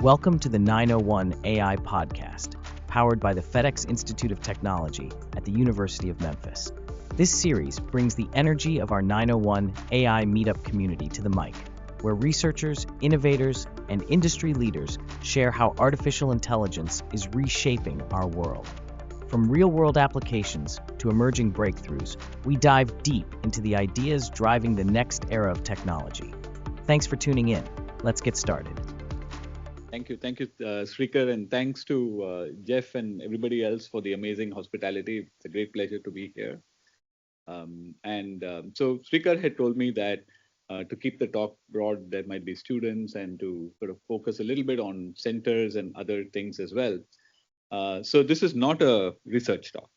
Welcome to the 901 AI podcast, powered by the FedEx Institute of Technology at the University of Memphis. This series brings the energy of our 901 AI meetup community to the mic, where researchers, innovators, and industry leaders share how artificial intelligence is reshaping our world. From real-world applications to emerging breakthroughs, we dive deep into the ideas driving the next era of technology. Thanks for tuning in. Let's get started. Thank you, Srikar, and thanks to Jeff and everybody else for the amazing hospitality. It's a great pleasure to be here. So Srikar had told me that to keep the talk broad, there might be students and to sort of focus a little bit on centers and other things as well. So this is not a research talk,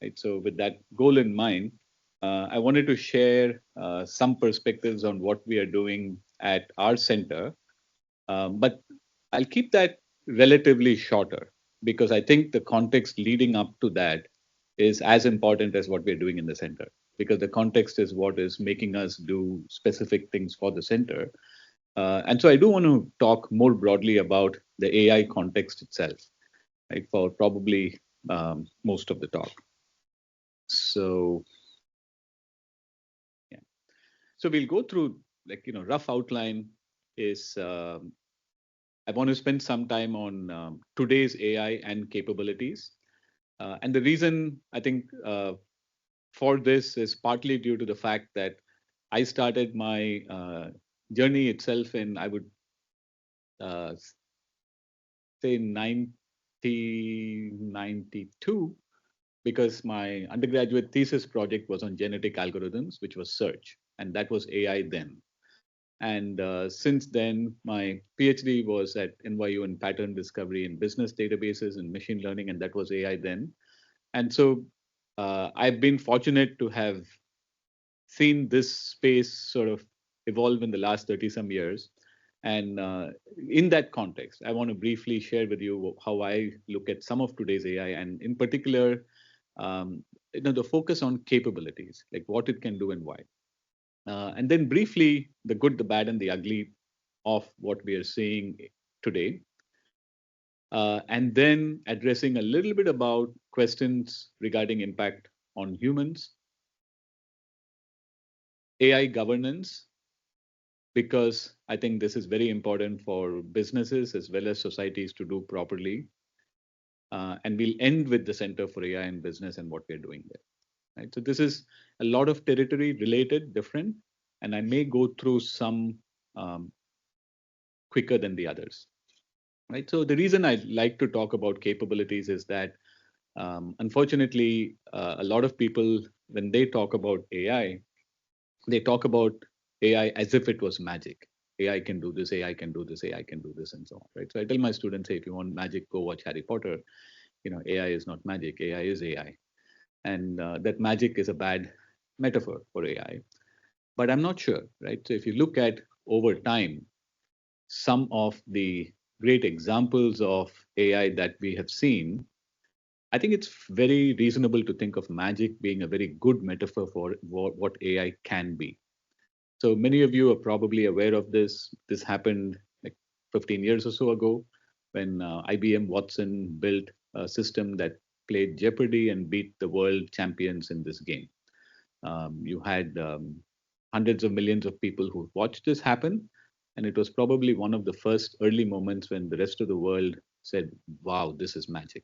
right? So with that goal in mind, I wanted to share some perspectives on what we are doing at our center. But I'll keep that relatively shorter because I think the context leading up to that is as important as what we're doing in the center, because the context is what is making us do specific things for the center. And so I do want to talk more broadly about the AI context itself, right, for probably most of the talk. So, yeah. So we'll go through rough outline is I want to spend some time on today's AI and capabilities. And the reason I think for this is partly due to the fact that I started my journey itself in, I would say, 1992, because my undergraduate thesis project was on genetic algorithms, which was search, and that was AI then. And since then, my PhD was at NYU in pattern discovery in business databases and machine learning, and that was AI then. And so I've been fortunate to have seen this space sort of evolve in the last 30 some years. And in that context, I want to briefly share with you how I look at some of today's AI, and in particular, the focus on capabilities, like what it can do and why. And then briefly, the good, the bad, and the ugly of what we are seeing today. And then addressing a little bit about questions regarding impact on humans, AI governance, because I think this is very important for businesses as well as societies to do properly. And we'll end with the Center for AI in Business and what we're doing there. Right? So this is a lot of territory related, different, and I may go through some quicker than the others. Right. So the reason I like to talk about capabilities is that unfortunately, a lot of people, when they talk about AI, they talk about AI as if it was magic. AI can do this, AI can do this, AI can do this, and so on. Right. So I tell my students, hey, if you want magic, go watch Harry Potter. AI is not magic. AI is AI, and that magic is a bad metaphor for AI. But I'm not sure. Right. So if you look at over time, some of the great examples of AI that we have seen, I think it's very reasonable to think of magic being a very good metaphor for what AI can be. So many of you are probably aware of this. This happened like 15 years or so ago when IBM Watson built a system that played Jeopardy and beat the world champions in this game. You had hundreds of millions of people who watched this happen. And it was probably one of the first early moments when the rest of the world said, wow, this is magic.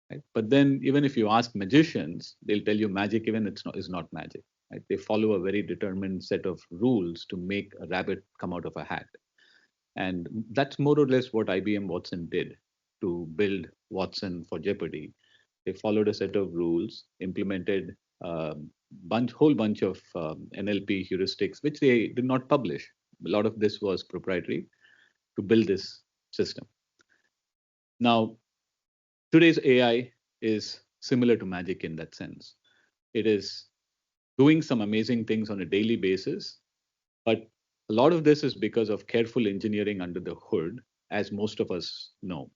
Right? But then even if you ask magicians, they'll tell you magic even is not magic. Right? They follow a very determined set of rules to make a rabbit come out of a hat. And that's more or less what IBM Watson did to build Watson for Jeopardy. They followed a set of rules, implemented a whole bunch of NLP heuristics, which they did not publish. A lot of this was proprietary to build this system. Now, today's AI is similar to magic in that sense. It is doing some amazing things on a daily basis, but a lot of this is because of careful engineering under the hood, as most of us know.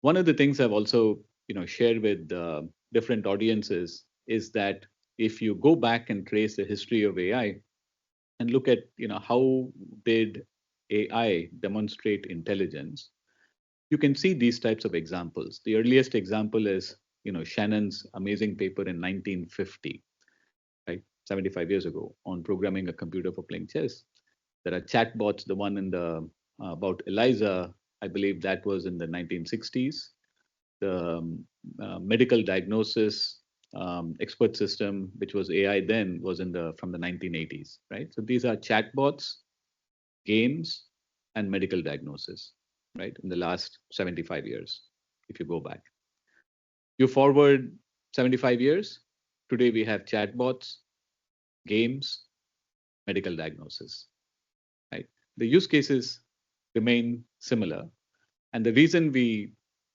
One of the things I've also shared with different audiences is that if you go back and trace the history of AI and look at how did AI demonstrate intelligence, you can see these types of examples. The earliest example is, Shannon's amazing paper in 1950, right, 75 years ago, on programming a computer for playing chess. There are chatbots. The one in the about Eliza, I believe that was in the 1960s. The medical diagnosis expert system, which was AI then, was in the from the 1980s, right? So these are chatbots, games, and medical diagnosis, right? In the last 75 years, if you go back. You forward 75 years, today we have chatbots, games, medical diagnosis, right? The use cases remain similar. And the reason we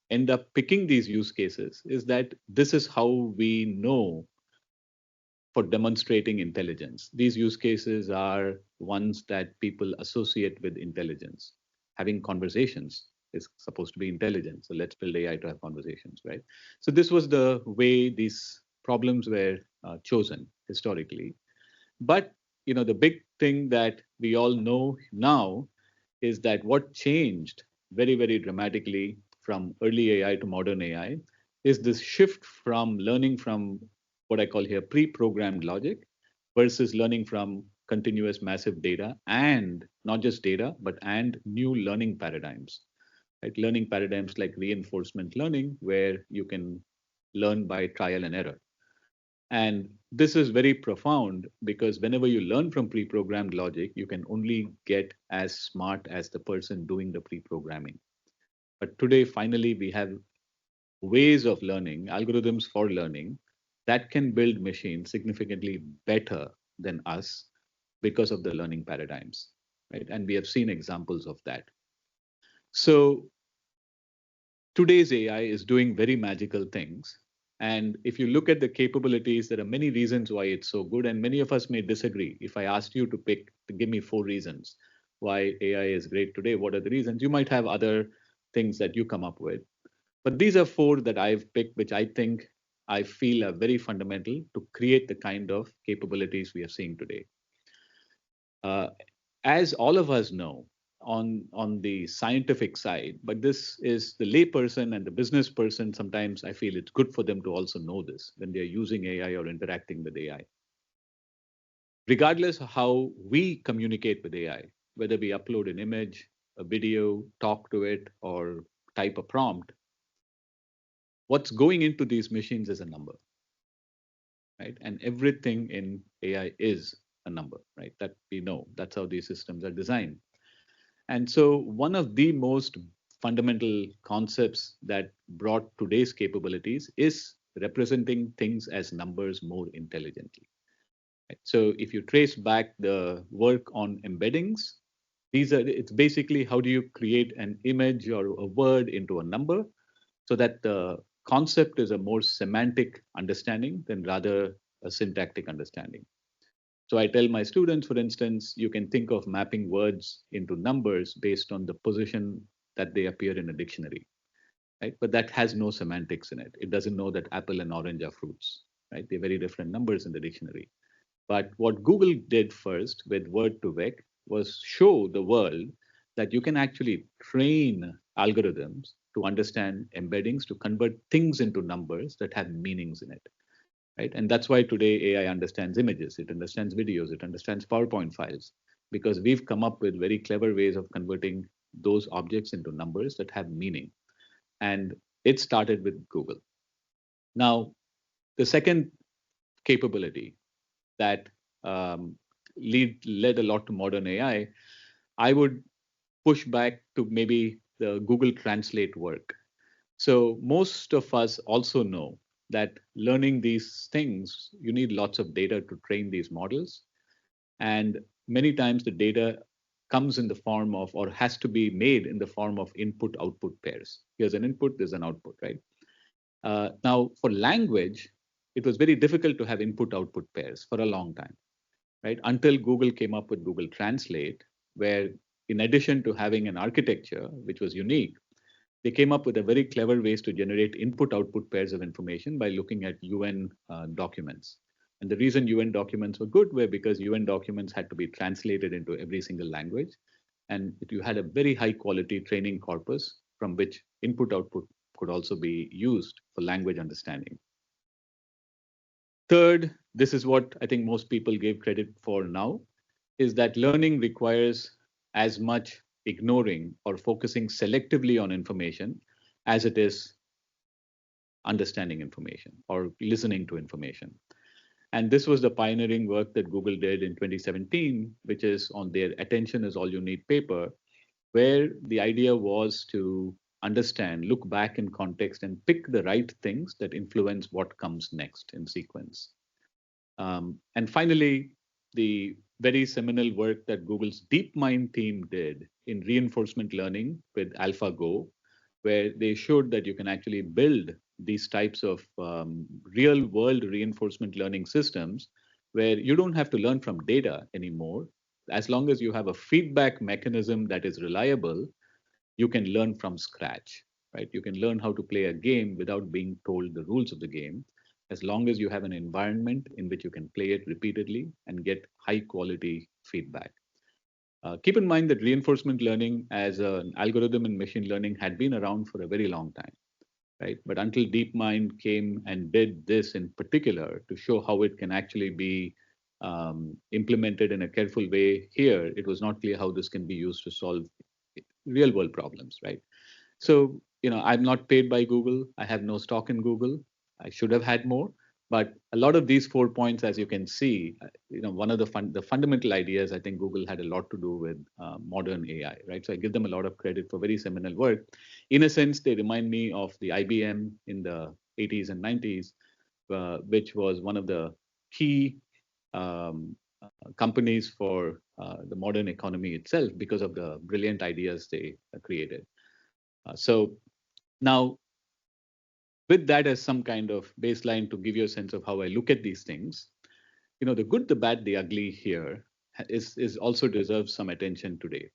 end up picking these use cases is that this is how we know for demonstrating intelligence. These use cases are ones that people associate with intelligence. Having conversations is supposed to be intelligent. So let's build AI to have conversations, right? So this was the way these problems were chosen historically. But the big thing that we all know now is that what changed very, very dramatically from early AI to modern AI is this shift from learning from what I call here pre-programmed logic versus learning from continuous massive data, and not just data, but and new learning paradigms. Right? Learning paradigms like reinforcement learning, where you can learn by trial and error. And this is very profound because whenever you learn from pre programmed logic, you can only get as smart as the person doing the pre programming. But today, finally, we have ways of learning, algorithms for learning, that can build machines significantly better than us because of the learning paradigms. Right? And we have seen examples of that. So today's AI is doing very magical things. And if you look at the capabilities, there are many reasons why it's so good. And many of us may disagree. If I asked you to give me 4 reasons why AI is great today, what are the reasons? You might have other things that you come up with. But these are 4 that I've picked, which I feel are very fundamental to create the kind of capabilities we are seeing today. Uh, as all of us know, on the scientific side, but this is the layperson and the business person. Sometimes I feel it's good for them to also know this when they're using AI or interacting with AI. Regardless of how we communicate with AI, whether we upload an image, a video, talk to it, or type a prompt, what's going into these machines is a number, right? And everything in AI is a number, right? That we know. That's how these systems are designed. And so, one of the most fundamental concepts that brought today's capabilities is representing things as numbers more intelligently. Right? So, if you trace back the work on embeddings, it's basically how do you create an image or a word into a number so that the concept is a more semantic understanding than rather a syntactic understanding. So I tell my students, for instance, you can think of mapping words into numbers based on the position that they appear in a dictionary, right? But that has no semantics in it. It doesn't know that apple and orange are fruits, right? They're very different numbers in the dictionary. But what Google did first with word to vec was show the world that you can actually train algorithms to understand embeddings, to convert things into numbers that have meanings in it, right? And that's why today AI understands images, it understands videos, it understands PowerPoint files, because we've come up with very clever ways of converting those objects into numbers that have meaning. And it started with Google. Now, the second capability that led a lot to modern AI, I would push back to maybe the Google Translate work. So most of us also know that learning these things, you need lots of data to train these models. And many times the data comes in the form of, or has to be made in the form of input output pairs. Here's an input, there's an output, right? Now, for language, it was very difficult to have input output pairs for a long time, right? Until Google came up with Google Translate, where in addition to having an architecture, which was unique, they came up with a very clever ways to generate input-output pairs of information by looking at UN documents. And the reason UN documents were good were because UN documents had to be translated into every single language. you had a very high quality training corpus from which input output could also be used for language understanding. Third, this is what I think most people gave credit for now, is that learning requires as much ignoring or focusing selectively on information as it is understanding information or listening to information. And this was the pioneering work that Google did in 2017, which is on their attention is all you need paper, where the idea was to understand, look back in context, and pick the right things that influence what comes next in sequence. And finally, the very seminal work that Google's DeepMind team did in reinforcement learning with AlphaGo, where they showed that you can actually build these types of real world reinforcement learning systems where you don't have to learn from data anymore. As long as you have a feedback mechanism that is reliable, you can learn from scratch, right? You can learn how to play a game without being told the rules of the game, as long as you have an environment in which you can play it repeatedly and get high quality feedback. Keep in mind that reinforcement learning as an algorithm in machine learning had been around for a very long time, right? But until DeepMind came and did this in particular to show how it can actually be implemented in a careful way here, it was not clear how this can be used to solve real world problems, right? So, I'm not paid by Google. I have no stock in Google. I should have had more. But a lot of these 4 points, as you can see, one of the fundamental ideas, I think Google had a lot to do with modern AI, right? So I give them a lot of credit for very seminal work. In a sense, they remind me of the IBM in the 80s and 90s, which was one of the key companies for the modern economy itself because of the brilliant ideas they created. So now, with that as some kind of baseline to give you a sense of how I look at these things, the good, the bad, the ugly here is also deserves some attention today,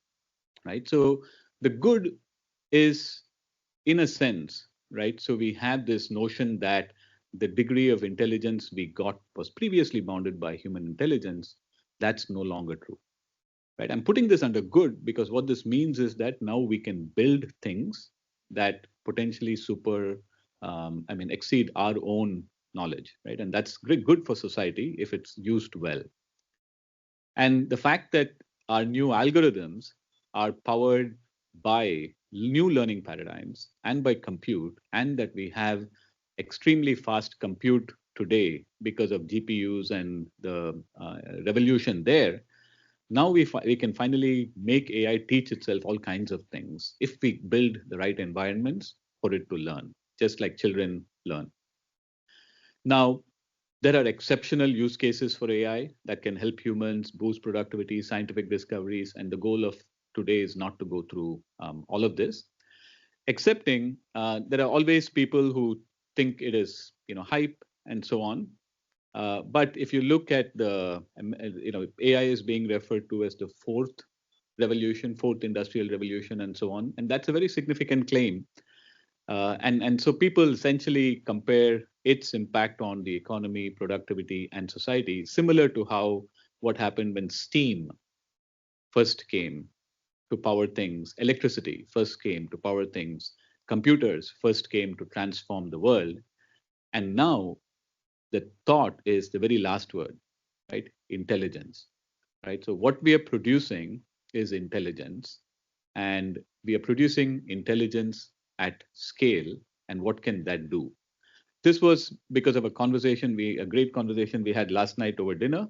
right? So the good is, in a sense, right? So we have this notion that the degree of intelligence we got was previously bounded by human intelligence. That's no longer true, right? I'm putting this under good because what this means is that now we can build things that potentially exceed our own knowledge, right? And that's great, good for society if it's used well. And the fact that our new algorithms are powered by new learning paradigms and by compute, and that we have extremely fast compute today because of GPUs and the revolution there, now we can finally make AI teach itself all kinds of things if we build the right environments for it to learn, just like children learn. Now, there are exceptional use cases for AI that can help humans boost productivity, scientific discoveries, and the goal of today is not to go through all of this. Excepting, there are always people who think it is, hype and so on. But if you look at AI is being referred to as the fourth revolution, fourth industrial revolution, and so on, and that's a very significant claim. And so people essentially compare its impact on the economy, productivity, and society, similar to how what happened when steam first came to power things, electricity first came to power things, computers first came to transform the world, and now the thought is the very last word, right? Intelligence, right? So what we are producing is intelligence, and we are producing intelligence at scale. And what can that do? This was because of a great conversation we had last night over dinner.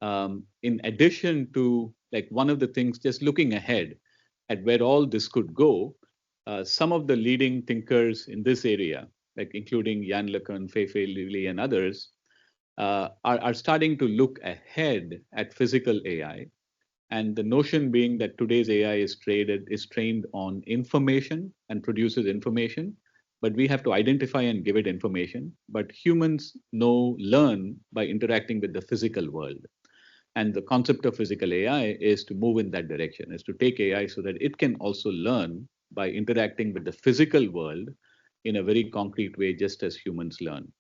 In addition to like one of the things, just looking ahead at where all this could go, some of the leading thinkers in this area, like including Jan LeCun, Fei-Fei Li, and others, are starting to look ahead at physical AI. And the notion being that today's AI is trained on information and produces information, but we have to identify and give it information. But humans learn by interacting with the physical world. And the concept of physical AI is to move in that direction, is to take AI so that it can also learn by interacting with the physical world in a very concrete way, just as humans learn.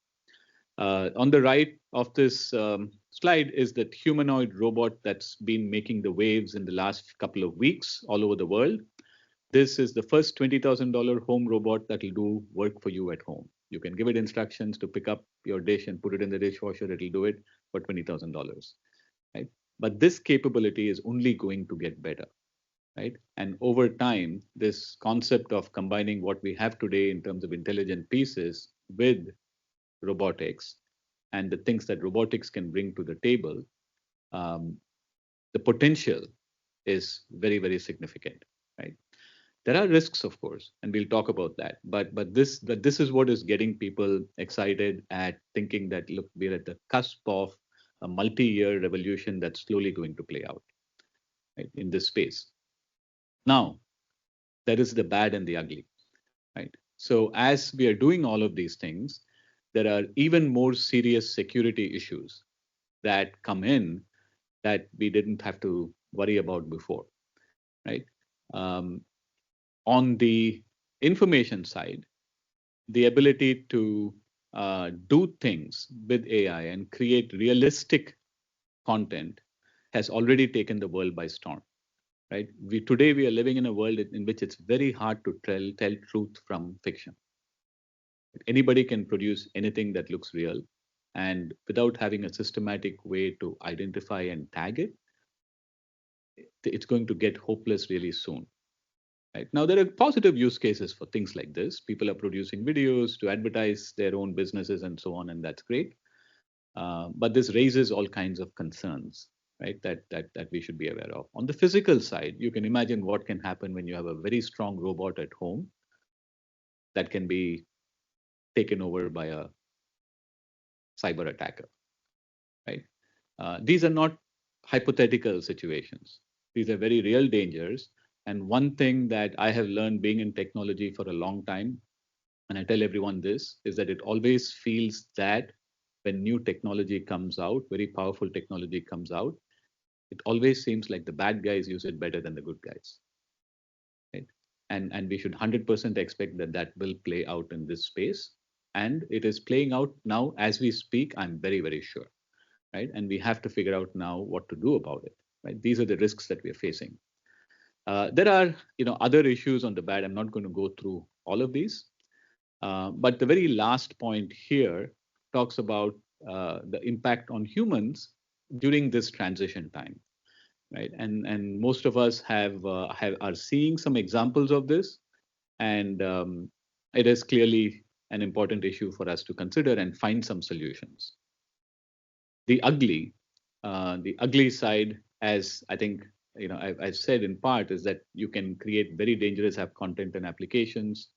On the right of this slide is that humanoid robot that's been making the waves in the last couple of weeks all over the world. This is the first $20,000 home robot that will do work for you at home. You can give it instructions to pick up your dish and put it in the dishwasher. It'll do it for $20,000, right? But this capability is only going to get better, right? And over time, this concept of combining what we have today in terms of intelligent pieces with robotics and the things that robotics can bring to the table, um, the potential is very, very significant, right? There are risks, of course, and we'll talk about that. But this is what is getting people excited at thinking that look, we're at the cusp of a multi-year revolution that's slowly going to play out, right, in this space. Now, there is the bad and the ugly, right? So as we are doing all of these things, there are even more serious security issues that come in that we didn't have to worry about before, right? Um, on the information side, the ability to do things with AI and create realistic content has already taken the world by storm, right? We are living in a world in which it's very hard to tell truth from fiction. Anybody can produce anything that looks real, and without having a systematic way to identify and tag it, it's going to get hopeless really soon. Right? Now, there are positive use cases for things like this. People are producing videos to advertise their own businesses and so on, and that's great. But this raises all kinds of concerns, right? That we should be aware of. On the physical side, you can imagine what can happen when you have a very strong robot at home that can be taken over by a cyber attacker, right? These are not hypothetical situations. These are very real dangers. And one thing that I have learned being in technology for a long time, and I tell everyone this, is that it always feels that when new technology comes out, very powerful technology comes out, it always seems like the bad guys use it better than the good guys. Right? And we should 100% expect that that will play out in this space. And it is playing out now as we speak, I'm very, very sure. Right? And we have to figure out now what to do about it. Right? These are the risks that we are facing. There are, other issues on the bad. I'm not going to go through all of these, but the very last point here talks about the impact on humans during this transition time, right? And most of us have are seeing some examples of this, and it is clearly an important issue for us to consider and find some solutions. The ugly, the ugly side, as I think I've said in part, is that you can create very dangerous app content and applications.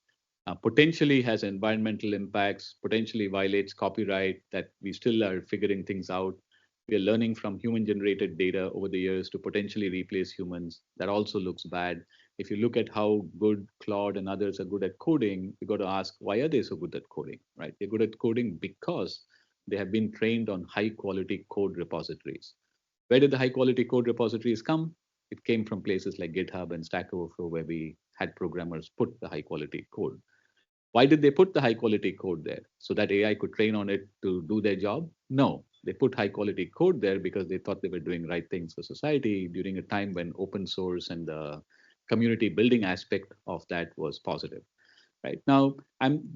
Potentially has environmental impacts, potentially violates copyright, that we still are figuring things out. We are learning from human generated data over the years to potentially replace humans. That also looks bad. If you look at how good Claude and others are good at coding, you got to ask, why are they so good at coding, right? They're good at coding because they have been trained on high quality code repositories. Where did the high quality code repositories come? It came from places like GitHub and Stack Overflow, where we had programmers put the high quality code. Why did they put the high quality code there? So that AI could train on it to do their job? No, they put high quality code there because they thought they were doing right things for society during a time when open source and the community building aspect of that was positive. Right now,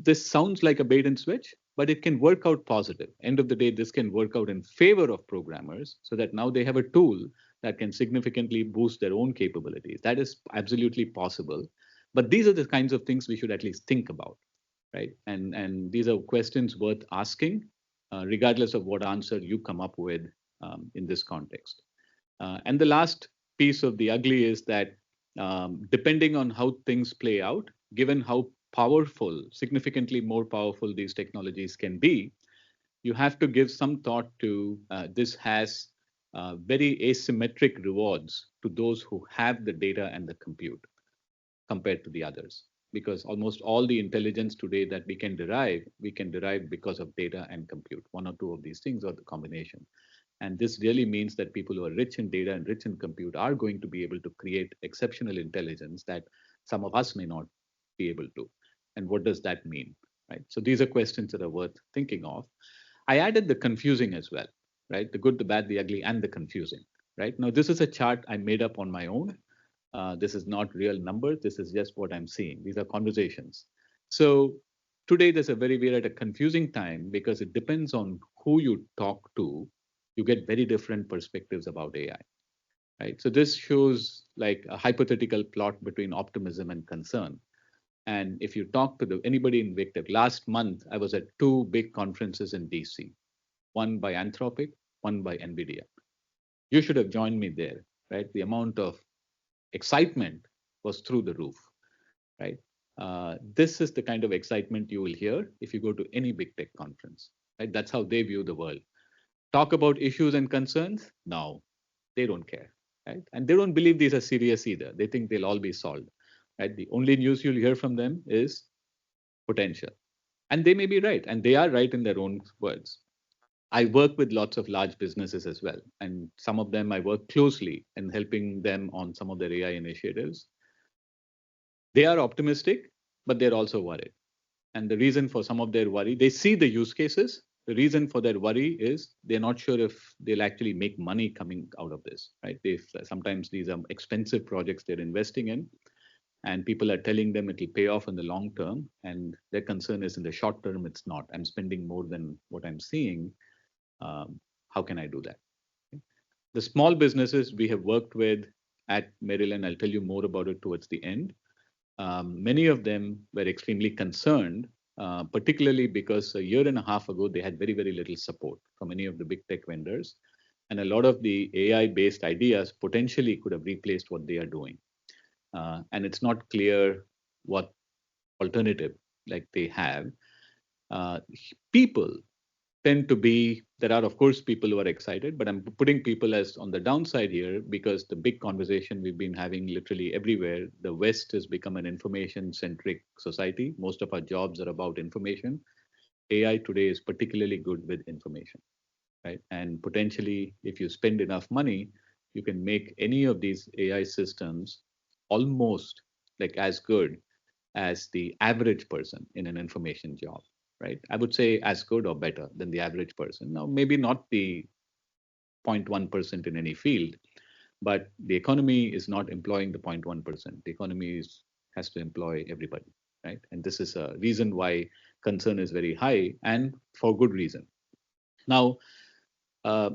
this sounds like a bait and switch, but it can work out positive. End of the day, this can work out in favor of programmers so that now they have a tool that can significantly boost their own capabilities. That is absolutely possible. But these are the kinds of things we should at least think about, right? And these are questions worth asking, regardless of what answer you come up with in this context. And the last piece of the ugly is that depending on how things play out, given how powerful, significantly more powerful these technologies can be, you have to give some thought to this has very asymmetric rewards to those who have the data and the compute compared to the others. Because almost all the intelligence today that we can derive because of data and compute, one or two of these things or the combination. And this really means that people who are rich in data and rich in compute are going to be able to create exceptional intelligence that some of us may not be able to. And what does that mean? Right. So these are questions that are worth thinking of. I added the confusing as well. right? The good, the bad, the ugly, and the confusing, right? Now, this is a chart I made up on my own. This is not real numbers. This is just what I'm seeing. These are conversations. So today there's we're at a confusing time because it depends on who you talk to. You get very different perspectives about AI, right? So this shows like a hypothetical plot between optimism and concern. And if you talk to anybody in Big Tech, last month I was at two big conferences in DC, one by Anthropic, one by NVIDIA. You should have joined me there, right? The amount of excitement was through the roof, right? This is the kind of excitement you will hear if you go to any big tech conference, right? That's how they view the world. Talk about issues and concerns? No, they don't care, right? And they don't believe these are serious either. They think they'll all be solved, right? The only news you'll hear from them is potential. And they may be right, and they are right in their own words. I work with lots of large businesses as well, and some of them I work closely in helping them on some of their AI initiatives. They are optimistic, but they're also worried. And the reason for some of their worry, they see the use cases. The reason for their worry is they're not sure if they'll actually make money coming out of this, right? Sometimes these are expensive projects they're investing in, and people are telling them it'll pay off in the long term. And their concern is in the short term, it's not. I'm spending more than what I'm seeing. How can I do that? The small businesses we have worked with at Maryland, I'll tell you more about it towards the end. Many of them were extremely concerned, particularly because a year and a half ago, they had very, very little support from any of the big tech vendors. And a lot of the AI based ideas potentially could have replaced what they are doing. And it's not clear what alternative like they have. Uh, People tend to be, there are of course people who are excited, but I'm putting people as on the downside here because the big conversation we've been having literally everywhere, the West has become an information centric society. Most of our jobs are about information. AI today is particularly good with information, right? And potentially if you spend enough money, you can make any of these AI systems almost like as good as the average person in an information job, right? I would say as good or better than the average person. Now, maybe not the 0.1% in any field, but the economy is not employing the 0.1%. The economy has to employ everybody, right? And this is a reason why concern is very high and for good reason. Now, uh,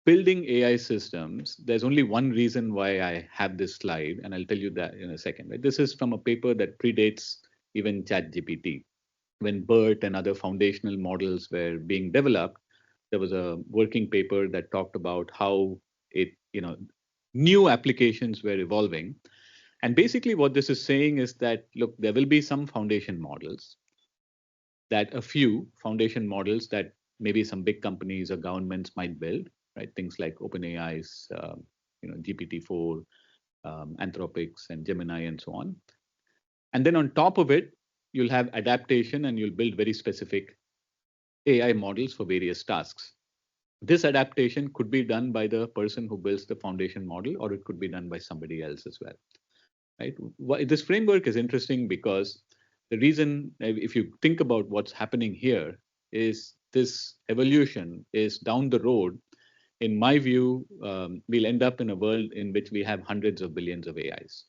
building AI systems, there's only one reason why I have this slide, and I'll tell you that in a second. Right? This is from a paper that predates even ChatGPT. When BERT and other foundational models were being developed, there was a working paper that talked about how new applications were evolving. And basically, what this is saying is that, look, there will be some foundation models, that a few foundation models that maybe some big companies or governments might build, right? Things like OpenAI's, GPT-4, Anthropic's, and Gemini, and so on. And then on top of it, you'll have adaptation and you'll build very specific AI models for various tasks. This adaptation could be done by the person who builds the foundation model, or it could be done by somebody else as well. Right? This framework is interesting because the reason, if you think about what's happening here, is this evolution is down the road. In my view, we'll end up in a world in which we have hundreds of billions of AIs,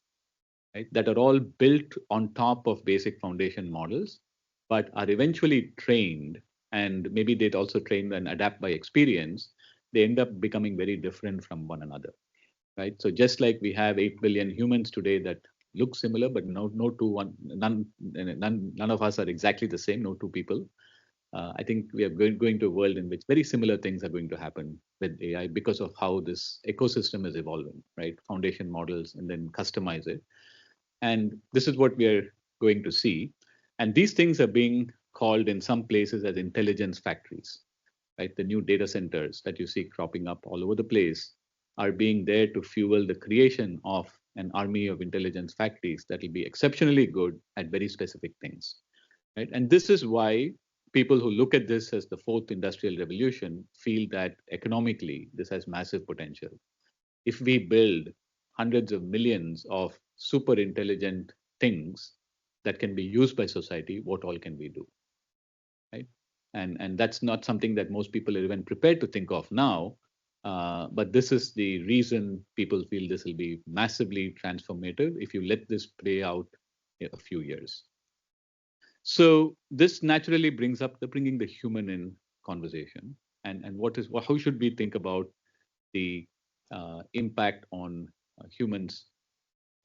right, that are all built on top of basic foundation models, but are eventually trained, and maybe they'd also train and adapt by experience. They end up becoming very different from one another, right? So just like we have 8 billion humans today that look similar, but none of us are exactly the same. No two people. I think we are going to a world in which very similar things are going to happen with AI because of how this ecosystem is evolving, right? Foundation models and then customize it. And this is what we are going to see. And these things are being called in some places as intelligence factories, right? The new data centers that you see cropping up all over the place are being there to fuel the creation of an army of intelligence factories that will be exceptionally good at very specific things, right? And this is why people who look at this as the fourth industrial revolution feel that economically this has massive potential. If we build hundreds of millions of super intelligent things that can be used by society, what all can we do, right? And that's not something that most people are even prepared to think of now. But this is the reason people feel this will be massively transformative if you let this play out a few years. So this naturally brings up the bringing the human in conversation, and how should we think about the impact on humans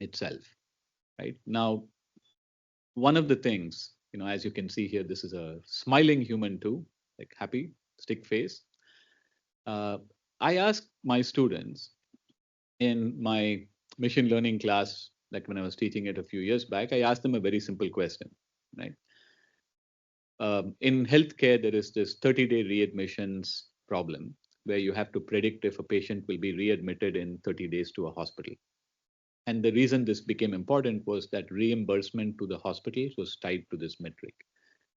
itself, right? Now, one of the things, as you can see here, this is a smiling human too, like happy, stick face. Uh, I ask my students in my machine learning class, like when I was teaching it a few years back, I asked them a very simple question, right? In healthcare, there is this 30-day readmissions problem where you have to predict if a patient will be readmitted in 30 days to a hospital. And the reason this became important was that reimbursement to the hospitals was tied to this metric.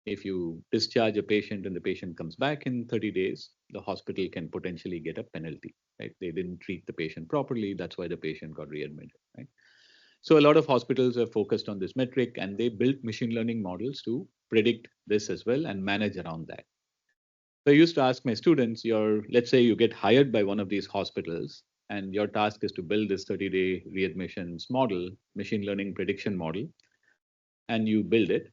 If you discharge a patient and the patient comes back in 30 days, the hospital can potentially get a penalty, right? They didn't treat the patient properly. That's why the patient got readmitted, right? So a lot of hospitals are focused on this metric and they built machine learning models to predict this as well and manage around that. So I used to ask my students, let's say you get hired by one of these hospitals and your task is to build this 30-day readmissions model, machine learning prediction model, and you build it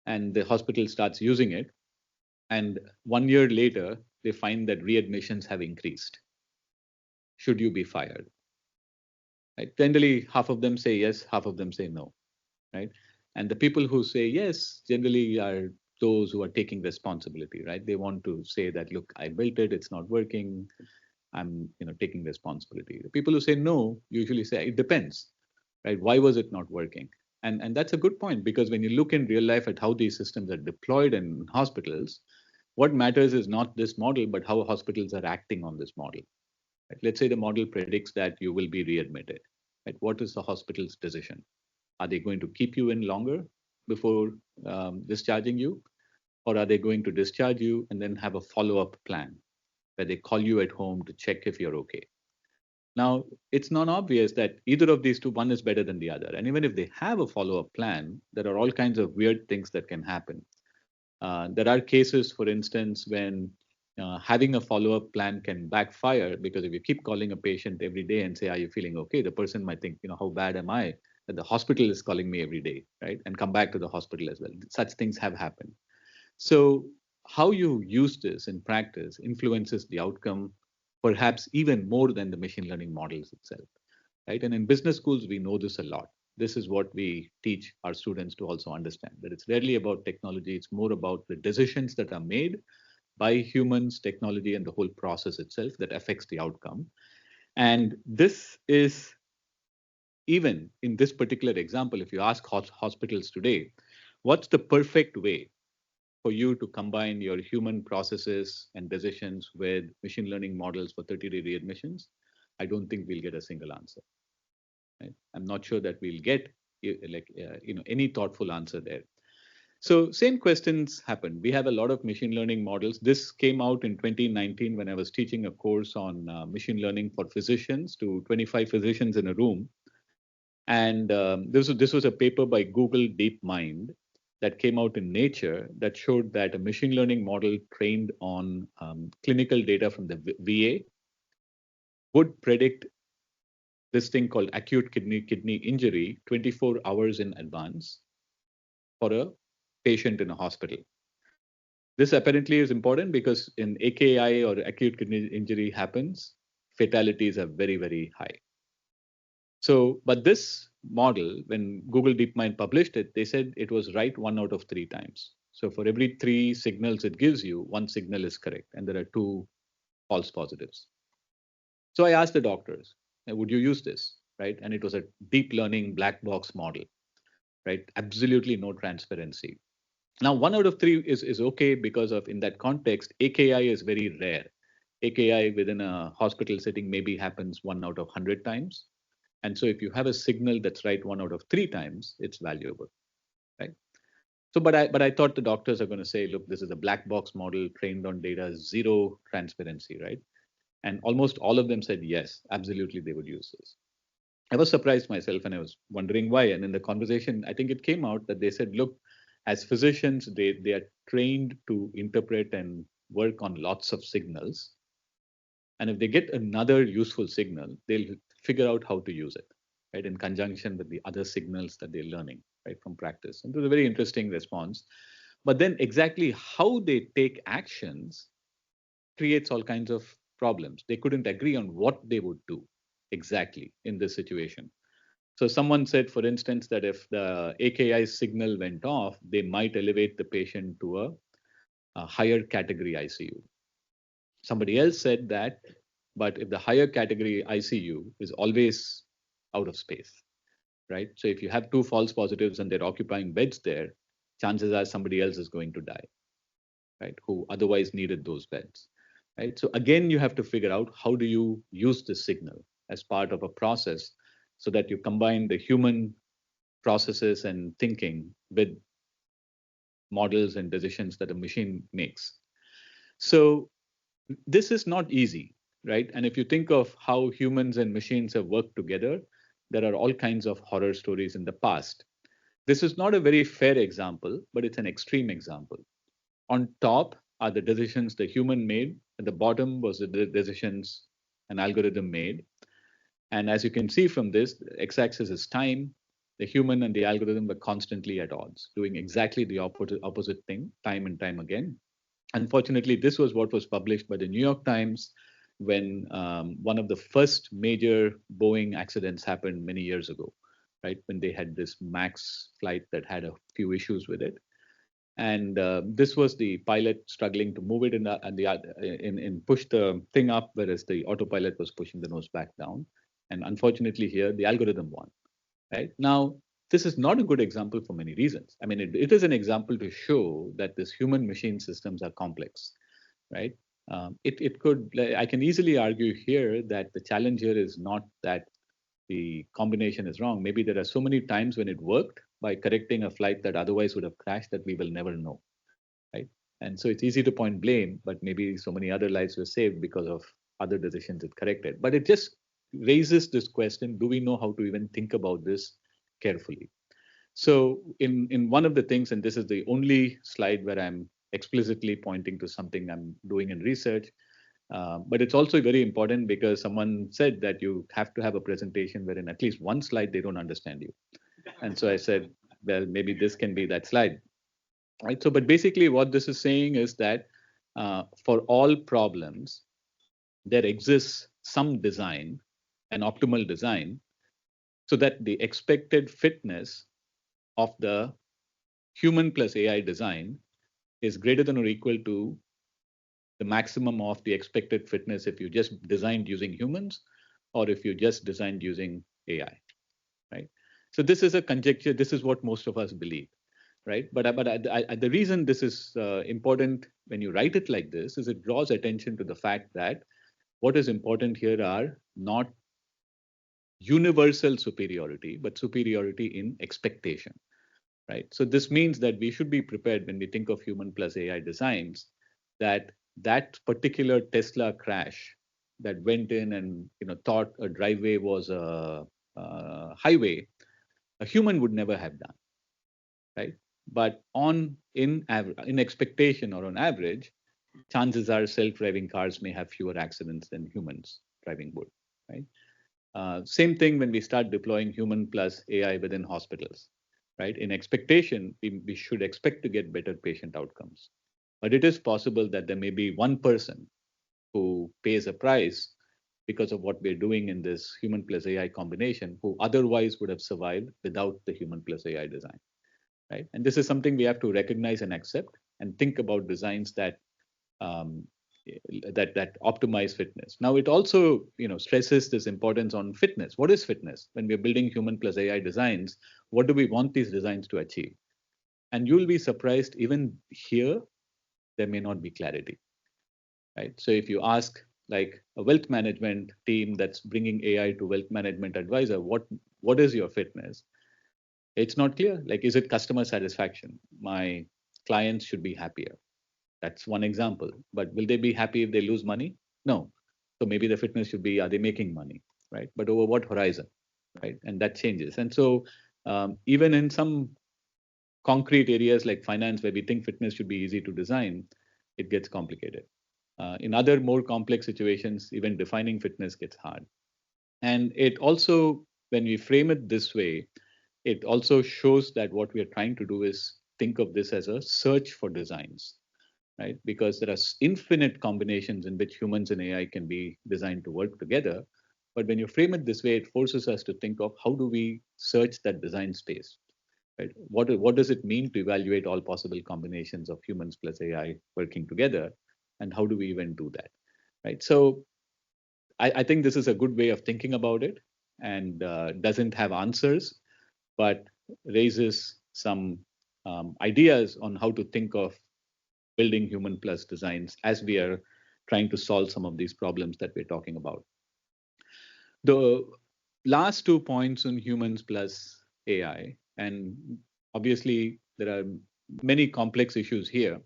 and the hospital starts using it. And 1 year later, they find that readmissions have increased. Should you be fired? Right? Generally, half of them say yes, half of them say no, right? And the people who say yes generally are those who are taking responsibility, right? They want to say that, look, I built it, it's not working. I'm, taking responsibility. The people who say no usually say it depends, right? Why was it not working? And that's a good point because when you look in real life at how these systems are deployed in hospitals, what matters is not this model, but how hospitals are acting on this model. Right? Let's say the model predicts that you will be readmitted. Right? What is the hospital's decision? Are they going to keep you in longer before discharging you? Or are they going to discharge you and then have a follow up plan where they call you at home to check if you're okay? Now, it's not obvious that either of these two, one is better than the other. And even if they have a follow up plan, there are all kinds of weird things that can happen. There are cases, for instance, when having a follow-up plan can backfire because if you keep calling a patient every day and say, "Are you feeling okay?" the person might think, "How bad am I that the hospital is calling me every day, right?" And come back to the hospital as well. Such things have happened. So, how you use this in practice influences the outcome, perhaps even more than the machine learning models itself, right? And in business schools, we know this a lot. This is what we teach our students to also understand that it's rarely about technology, it's more about the decisions that are made by humans, technology, and the whole process itself that affects the outcome. And this is even in this particular example, if you ask hospitals today, what's the perfect way for you to combine your human processes and decisions with machine learning models for 30-day readmissions? I don't think we'll get a single answer. Right? I'm not sure that we'll get any thoughtful answer there. So same questions happen. We have a lot of machine learning models. This came out in 2019 when I was teaching a course on machine learning for physicians to 25 physicians in a room. And this was a paper by Google DeepMind that came out in Nature that showed that a machine learning model trained on clinical data from the VA would predict this thing called acute kidney injury 24 hours in advance for a patient in a hospital. This apparently is important because in AKI or acute kidney injury happens, fatalities are very, very high. So, but this model, when Google DeepMind published it, they said it was right 1 out of 3 times. So for every 3 signals it gives you, 1 signal is correct, and there are 2 false positives. So I asked the doctors, would you use this? Right? And it was a deep learning black box model, right? Absolutely no transparency. Now, 1 out of 3 is okay because of in that context, AKI is very rare. AKI within a hospital setting maybe happens 1 out of 100 times. And so if you have a signal that's right 1 out of 3 times, it's valuable, right? So, but I thought the doctors are going to say, look, this is a black box model trained on data, zero transparency, right? And almost all of them said yes, absolutely, they would use this. I was surprised myself and I was wondering why. And in the conversation, I think it came out that they said, look, as physicians, they are trained to interpret and work on lots of signals. And if they get another useful signal, they'll figure out how to use it, right, in conjunction with the other signals that they're learning, right, from practice. And it was a very interesting response. But then exactly how they take actions creates all kinds of problems. They couldn't agree on what they would do exactly in this situation. So someone said, for instance, that if the AKI signal went off, they might elevate the patient to a higher category ICU. Somebody else said that, but if the higher category ICU is always out of space, right? So if you have two false positives and they're occupying beds there, chances are somebody else is going to die, right? Who otherwise needed those beds, right? So again, you have to figure out how do you use this signal as part of a process so that you combine the human processes and thinking with models and decisions that a machine makes. So this is not easy, right? And if you think of how humans and machines have worked together, there are all kinds of horror stories in the past. This is not a very fair example, but it's an extreme example. On top are the decisions the human made, at the bottom was the decisions an algorithm made. And as you can see from this, the x-axis is time. The human and the algorithm were constantly at odds, doing exactly the opposite thing time and time again. Unfortunately, this was what was published by the New York Times when one of the first major Boeing accidents happened many years ago, right? When they had this MAX flight that had a few issues with it. And this was the pilot struggling to move it in push the thing up, whereas the autopilot was pushing the nose back down. And unfortunately, here the algorithm won. Right now, this is not a good example for many reasons. I mean, it is an example to show that this human-machine systems are complex, right? It could. I can easily argue here that the challenge here is not that the combination is wrong. Maybe there are so many times when it worked by correcting a flight that otherwise would have crashed that we will never know, right? And so it's easy to point blame, but maybe so many other lives were saved because of other decisions it corrected. But it just raises this question: do we know how to even think about this carefully? So in one of the things, and this is the only slide where I'm explicitly pointing to something I'm doing in research, but it's also very important because someone said that you have to have a presentation wherein at least one slide they don't understand you. And so I said, well, maybe this can be that slide, right? So, but basically what this is saying is that for all problems, there exists some design, an optimal design, so that the expected fitness of the human plus AI design is greater than or equal to the maximum of the expected fitness if you just designed using humans or if you just designed using AI, right? So this is a conjecture. This is what most of us believe, right? But the reason this is important when you write it like this is it draws attention to the fact that what is important here are not universal superiority, but superiority in expectation, right? So this means that we should be prepared when we think of human plus AI designs that that particular Tesla crash that went in and thought a driveway was a highway, a human would never have done, right? But in expectation or on average, chances are self-driving cars may have fewer accidents than humans driving would, right? Same thing when we start deploying human plus AI within hospitals, right? In expectation, we should expect to get better patient outcomes. But it is possible that there may be one person who pays a price because of what we're doing in this human plus AI combination who otherwise would have survived without the human plus AI design, right? And this is something we have to recognize and accept and think about designs um, that optimize fitness. Now, it also stresses this importance on fitness. What is fitness? When we're building human plus AI designs, what do we want these designs to achieve? And you'll be surprised, even here, there may not be clarity, right? So if you ask like a wealth management team that's bringing AI to wealth management advisor, what is your fitness? It's not clear. Like, is it customer satisfaction? My clients should be happier. That's one example. But will they be happy if they lose money? No. So maybe the fitness should be, are they making money, right? But over what horizon, right? And that changes. And so even in some concrete areas like finance, where we think fitness should be easy to design, it gets complicated. In other more complex situations, even defining fitness gets hard. And it also, when we frame it this way, it also shows that what we are trying to do is think of this as a search for designs, right? Because there are infinite combinations in which humans and AI can be designed to work together. But when you frame it this way, it forces us to think of how do we search that design space, right? What does it mean to evaluate all possible combinations of humans plus AI working together, and how do we even do that, right? So I think this is a good way of thinking about it, and doesn't have answers, but raises some ideas on how to think of building human plus designs as we are trying to solve some of these problems that we're talking about. The last 2 points on humans plus AI, and obviously there are many complex issues here,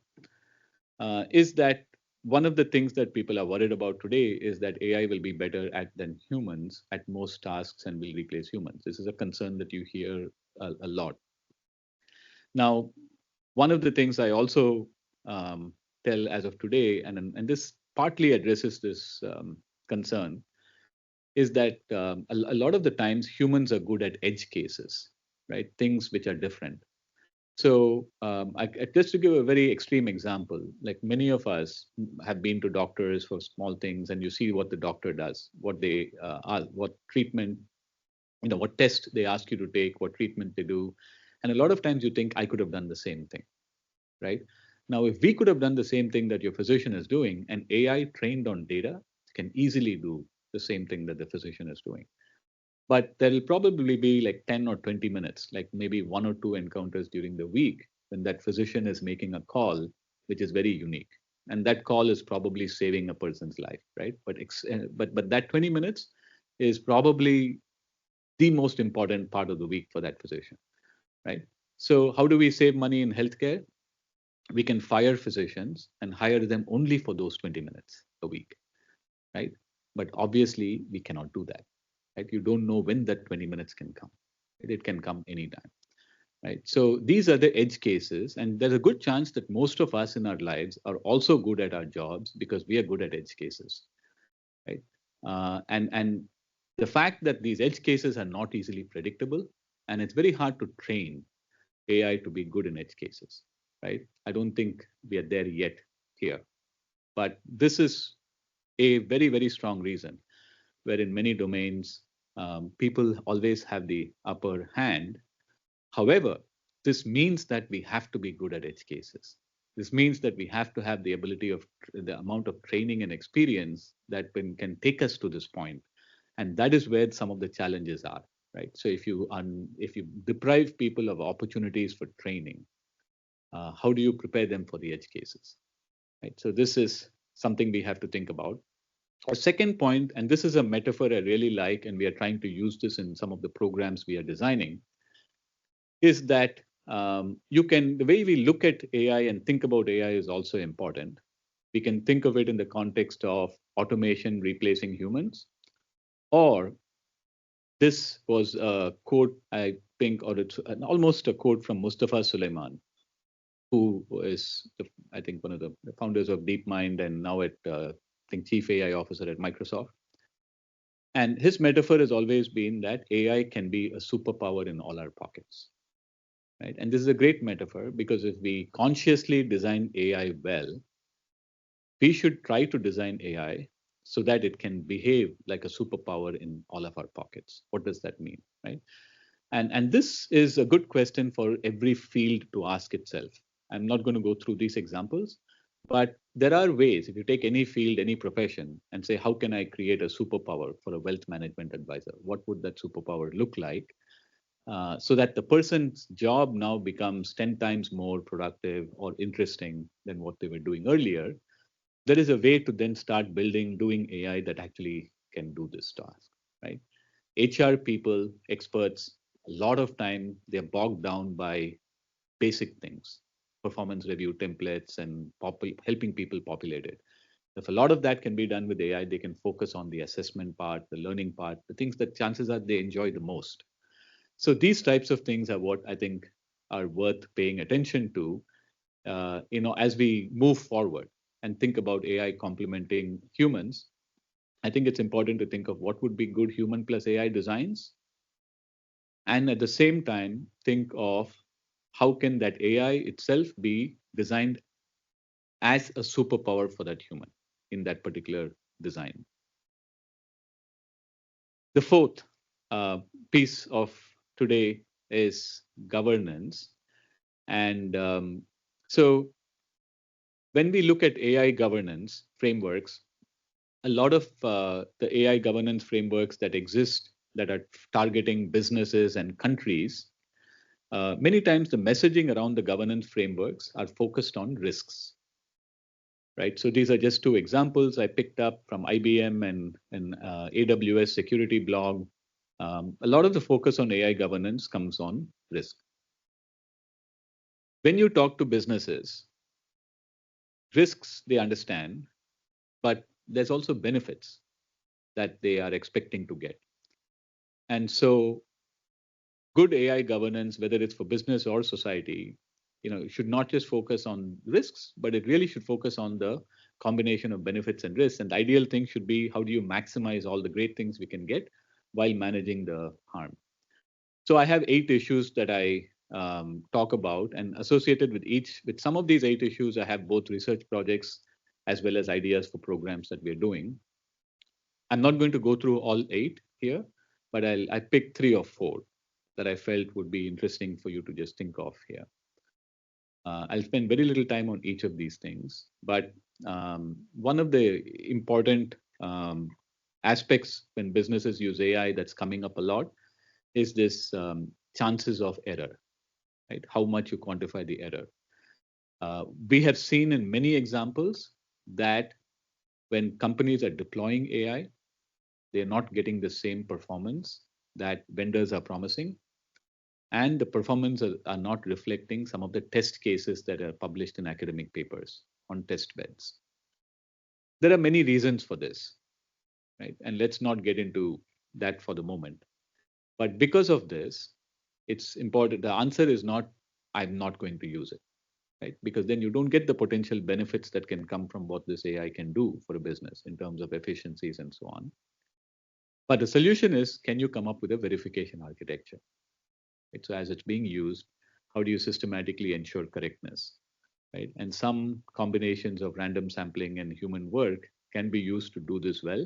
is that one of the things that people are worried about today is that AI will be better at than humans at most tasks and will replace humans. This is a concern that you hear a lot. Now, one of the things I also tell as of today, and this partly addresses this concern, is that a lot of the times humans are good at edge cases, right? Things which are different. So, just to give a very extreme example, like many of us have been to doctors for small things, and you see what the doctor does, what they what treatment, what test they ask you to take, what treatment they do, and a lot of times you think I could have done the same thing, right? Now, if we could have done the same thing that your physician is doing, and AI trained on data can easily do the same thing that the physician is doing. But there'll probably be like 10 or 20 minutes, like maybe one or two encounters during the week when that physician is making a call, which is very unique. And that call is probably saving a person's life, right? But that 20 minutes is probably the most important part of the week for that physician, right? So how do we save money in healthcare? We can fire physicians and hire them only for those 20 minutes a week, right? But obviously, we cannot do that, right? You don't know when that 20 minutes can come. It can come anytime, right? So these are the edge cases, and there's a good chance that most of us in our lives are also good at our jobs because we are good at edge cases, right? And the fact that these edge cases are not easily predictable, and it's very hard to train AI to be good in edge cases, right? I don't think we are there yet here, but this is a very, very strong reason where in many domains, people always have the upper hand. However, this means that we have to be good at edge cases. This means that we have to have the ability of the amount of training and experience that can take us to this point. And that is where some of the challenges are, right? So if you deprive people of opportunities for training, how do you prepare them for the edge cases, right? So this is something we have to think about. A second point, and this is a metaphor I really like, and we are trying to use this in some of the programs we are designing, is that the way we look at AI and think about AI is also important. We can think of it in the context of automation replacing humans, or this was a quote, I think, or it's almost a quote from Mustafa Suleyman, who is, I think, one of the founders of DeepMind and now I think, chief AI officer at Microsoft. And his metaphor has always been that AI can be a superpower in all our pockets, right? And this is a great metaphor because if we consciously design AI well, we should try to design AI so that it can behave like a superpower in all of our pockets. What does that mean, right? And this is a good question for every field to ask itself. I'm not going to go through these examples, but there are ways. If you take any field, any profession, and say, how can I create a superpower for a wealth management advisor? What would that superpower look like? So that the person's job now becomes 10 times more productive or interesting than what they were doing earlier. There is a way to then start doing AI that actually can do this task, right? HR people, experts, a lot of time they're bogged down by basic things, performance review templates and helping people populate it. If a lot of that can be done with AI, they can focus on the assessment part, the learning part, the things that chances are they enjoy the most. So these types of things are what I think are worth paying attention to, as we move forward and think about AI complementing humans. I think it's important to think of what would be good human plus AI designs, and at the same time think of how can that AI itself be designed as a superpower for that human in that particular design. The fourth piece of today is governance. And so when we look at AI governance frameworks, a lot of the AI governance frameworks that exist that are targeting businesses and countries, many times the messaging around the governance frameworks are focused on risks, right? So these are just two examples I picked up from IBM and AWS security blog. A lot of the focus on AI governance comes on risk. When you talk to businesses, risks they understand, but there's also benefits that they are expecting to get. And so good AI governance, whether it's for business or society, should not just focus on risks, but it really should focus on the combination of benefits and risks. And the ideal thing should be how do you maximize all the great things we can get while managing the harm. So I have 8 issues that I talk about, and associated with some of these 8 issues, I have both research projects as well as ideas for programs that we're doing. I'm not going to go through all 8 here, but I picked 3 or 4 that I felt would be interesting for you to just think of here. I'll spend very little time on each of these things, but one of the important aspects when businesses use AI that's coming up a lot is this chances of error, right? How much you quantify the error. We have seen in many examples that when companies are deploying AI, they're not getting the same performance that vendors are promising, and the performance are not reflecting some of the test cases that are published in academic papers on test beds. There are many reasons for this, right? And let's not get into that for the moment. But because of this, it's important. The answer is not, I'm not going to use it, right? Because then you don't get the potential benefits that can come from what this AI can do for a business in terms of efficiencies and so on. But the solution is, can you come up with a verification architecture? Right? So as it's being used, how do you systematically ensure correctness? Right? And some combinations of random sampling and human work can be used to do this well.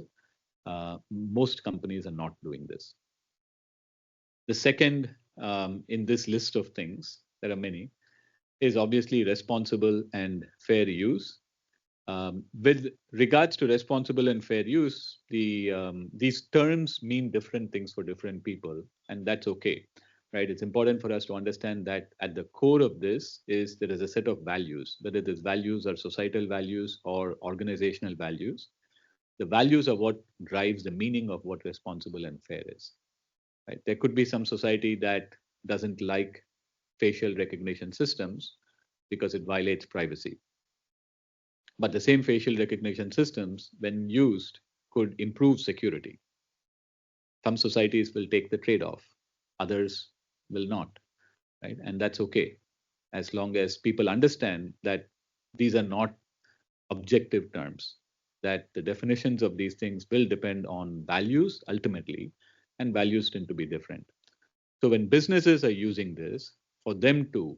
Most companies are not doing this. The second in this list of things, there are many, is obviously responsible and fair use. With regards to responsible and fair use, these terms mean different things for different people, and that's okay, right? It's important for us to understand that at the core of this is there is a set of values, whether these values are societal values or organizational values. The values are what drives the meaning of what responsible and fair is. Right? There could be some society that doesn't like facial recognition systems because it violates privacy. But the same facial recognition systems, when used, could improve security. Some societies will take the trade-off, others will not, right? And that's okay, as long as people understand that these are not objective terms, that the definitions of these things will depend on values ultimately, and values tend to be different. So when businesses are using this, for them to,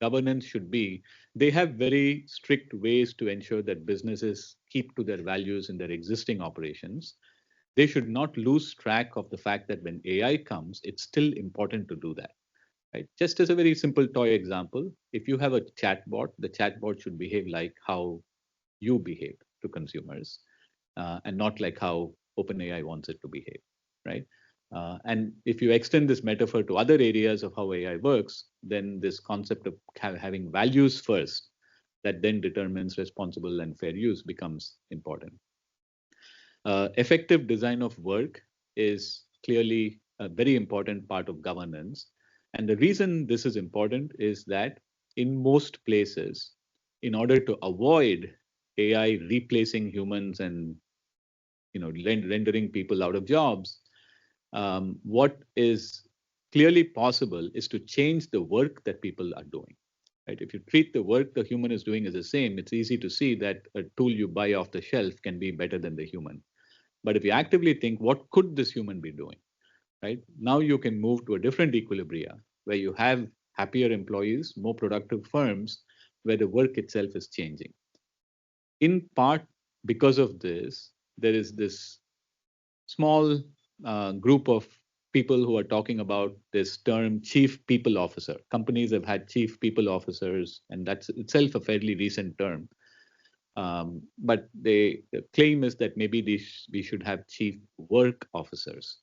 governance should be, they have very strict ways to ensure that businesses keep to their values in their existing operations. They should not lose track of the fact that when AI comes, it's still important to do that. Right? Just as a very simple toy example, if you have a chatbot, the chatbot should behave like how you behave to consumers, and not like how OpenAI wants it to behave, right? And if you extend this metaphor to other areas of how AI works, then this concept of having values first that then determines responsible and fair use becomes important. Effective design of work is clearly a very important part of governance. And the reason this is important is that in most places, in order to avoid AI replacing humans and rendering people out of jobs, what is clearly possible is to change the work that people are doing. Right? If you treat the work the human is doing as the same, it's easy to see that a tool you buy off the shelf can be better than the human. But if you actively think, what could this human be doing? Right? Now you can move to a different equilibria where you have happier employees, more productive firms, where the work itself is changing. In part because of this, there is this small group of people who are talking about this term chief people officer. Companies have had chief people officers, and that's itself a fairly recent term. But the claim is that maybe we should have chief work officers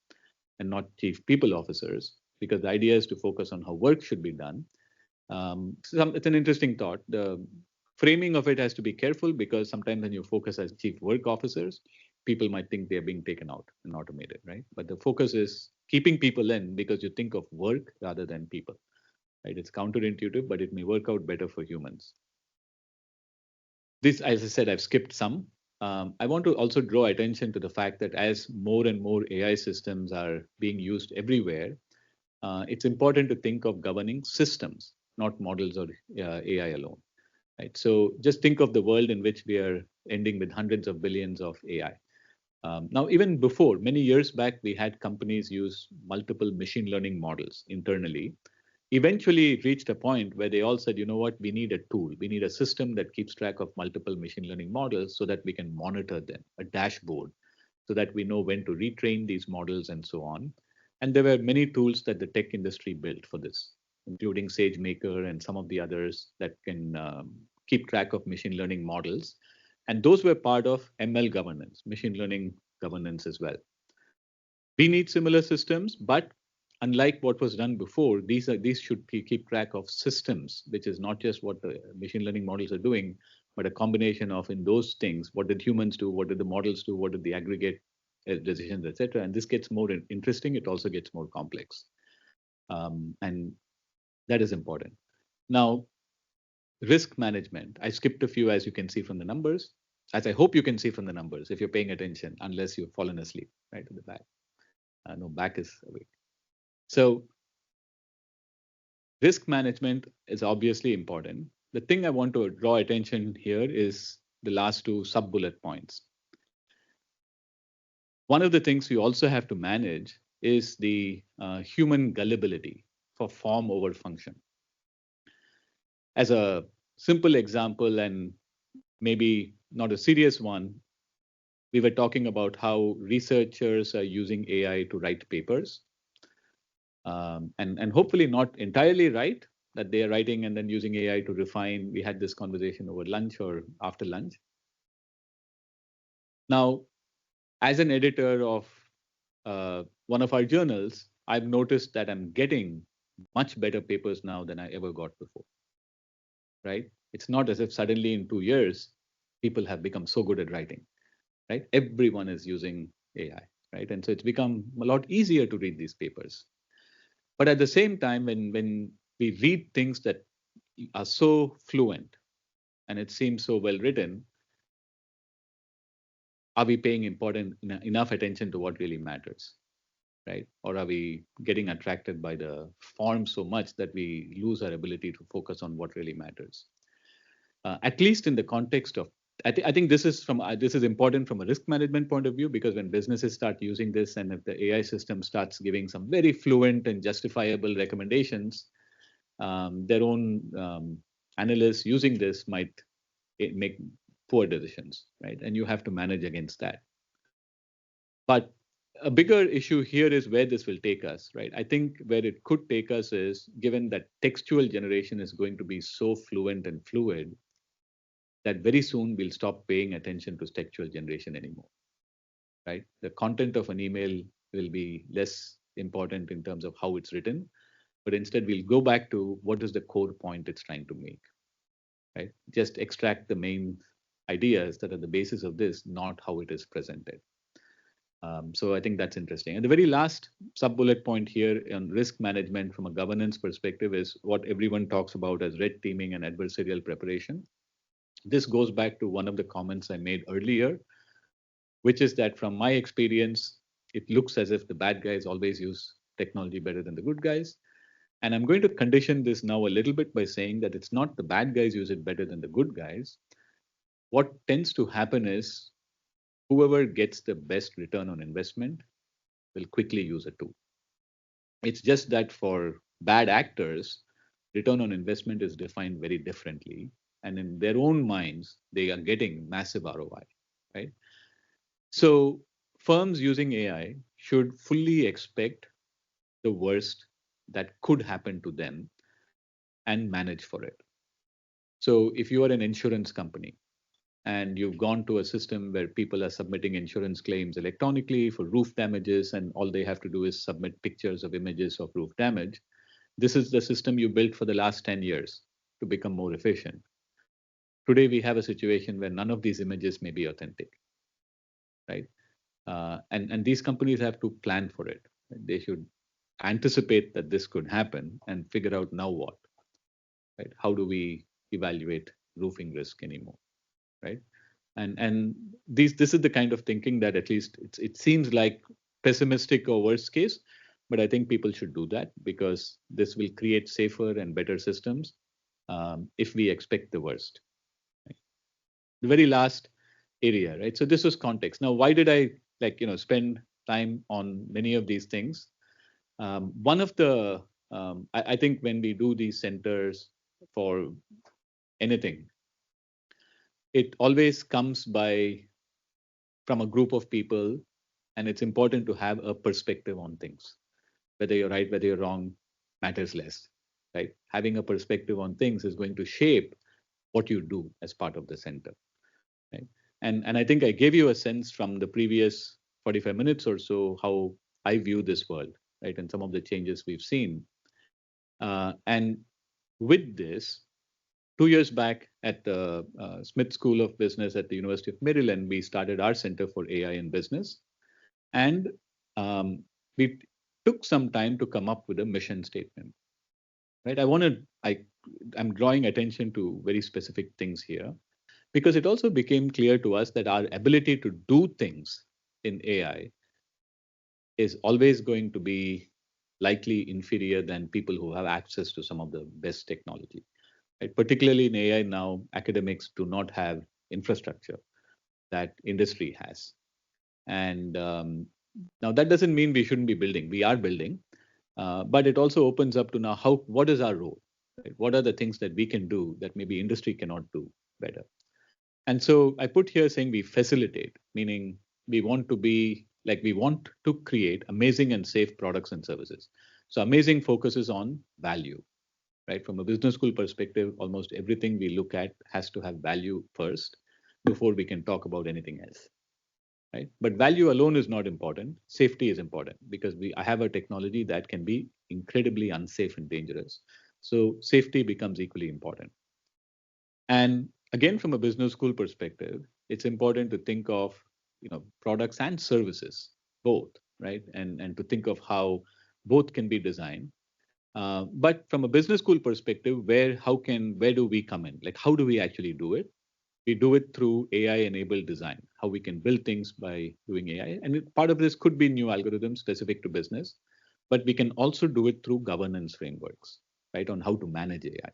and not chief people officers, because the idea is to focus on how work should be done. It's an interesting thought. The framing of it has to be careful, because sometimes when you focus as chief work officers, people might think they're being taken out and automated, right? But the focus is keeping people in because you think of work rather than people, right? It's counterintuitive, but it may work out better for humans. This, as I said, I've skipped some. I want to also draw attention to the fact that as more and more AI systems are being used everywhere, it's important to think of governing systems, not models or AI alone. Right? So just think of the world in which we are ending with hundreds of billions of AI. Now, even before, many years back, we had companies use multiple machine learning models internally. Eventually, it reached a point where they all said, you know what, we need a tool. We need a system that keeps track of multiple machine learning models so that we can monitor them, a dashboard, so that we know when to retrain these models and so on. And there were many tools that the tech industry built for this, including SageMaker and some of the others that can keep track of machine learning models. And those were part of ML governance, machine learning governance as well. We need similar systems, but unlike what was done before, these should keep track of systems, which is not just what the machine learning models are doing, but a combination of in those things, what did humans do, what did the models do, what did the aggregate decisions, etc. And this gets more interesting. It also gets more complex, and that is important. Now, risk management. I skipped a few, as you can see from the numbers, as I hope you can see from the numbers if you're paying attention, unless you've fallen asleep right at the back. No, back is awake. So risk management is obviously important. The thing I want to draw attention here is the last two sub-bullet points. One of the things we also have to manage is the human gullibility for form over function. As a simple example, and maybe not a serious one, we were talking about how researchers are using AI to write papers. And hopefully not entirely right, that they are writing and then using AI to refine. We had this conversation over lunch or after lunch. Now, as an editor of one of our journals, I've noticed that I'm getting much better papers now than I ever got before, right? It's not as if suddenly in 2 years, people have become so good at writing, right? Everyone is using AI, right? And so it's become a lot easier to read these papers. But at the same time, when we read things that are so fluent and it seems so well written, are we paying enough attention to what really matters, right? Or are we getting attracted by the form so much that we lose our ability to focus on what really matters? At least in the context of, I think this is important from a risk management point of view, because when businesses start using this and if the AI system starts giving some very fluent and justifiable recommendations, their own analysts using this might make poor decisions, right? And you have to manage against that. But a bigger issue here is where this will take us, right? I think where it could take us is, given that textual generation is going to be so fluent and fluid, that very soon we'll stop paying attention to textual generation anymore, right? The content of an email will be less important in terms of how it's written, but instead we'll go back to what is the core point it's trying to make, right? Just extract the main ideas that are the basis of this, not how it is presented. So I think that's interesting. And the very last sub-bullet point here on risk management from a governance perspective is what everyone talks about as red teaming and adversarial preparation. This goes back to one of the comments I made earlier, which is that from my experience, it looks as if the bad guys always use technology better than the good guys. And I'm going to condition this now a little bit by saying that it's not the bad guys use it better than the good guys. What tends to happen is whoever gets the best return on investment will quickly use a tool. It's just that for bad actors, return on investment is defined very differently. And in their own minds, they are getting massive ROI, right? So firms using AI should fully expect the worst that could happen to them and manage for it. So if you are an insurance company and you've gone to a system where people are submitting insurance claims electronically for roof damages, and all they have to do is submit pictures of images of roof damage, this is the system you built for the last 10 years to become more efficient. Today, we have a situation where none of these images may be authentic, right? And these companies have to plan for it. They should anticipate that this could happen and figure out now what, right? How do we evaluate roofing risk anymore, right? And this is the kind of thinking that at least it seems like pessimistic or worst case, but I think people should do that because this will create safer and better systems if we expect the worst. Right? The very last area, right? So this was context. Now, why did I spend time on many of these things? One of the I think when we do these centers for anything, it always comes by from a group of people, and it's important to have a perspective on things. Whether you're right, whether you're wrong, matters less, right? Having a perspective on things is going to shape what you do as part of the center, right? And I think I gave you a sense from the previous 45 minutes or so how I view this world, right, and some of the changes we've seen. And with this, 2 years back at the Smith School of Business at the University of Maryland, we started our Center for AI in Business. And we took some time to come up with a mission statement, right? I'm drawing attention to very specific things here because it also became clear to us that our ability to do things in AI is always going to be likely inferior than people who have access to some of the best technology. Right? Particularly in AI now, academics do not have infrastructure that industry has. And now that doesn't mean we shouldn't be building. We are building, but it also opens up to now what is our role? Right? What are the things that we can do that maybe industry cannot do better? And so I put here saying we facilitate, meaning we want to create amazing and safe products and services. So amazing focuses on value, right? From a business school perspective, almost everything we look at has to have value first before we can talk about anything else, right? But value alone is not important. Safety is important because I have a technology that can be incredibly unsafe and dangerous. So safety becomes equally important. And again, from a business school perspective, it's important to think of products and services both, right? And to think of how both can be designed. But from a business school perspective, where do we come in? Like, how do we actually do it? We do it through AI-enabled design, how we can build things by doing AI. And part of this could be new algorithms specific to business, but we can also do it through governance frameworks, right, on how to manage AI.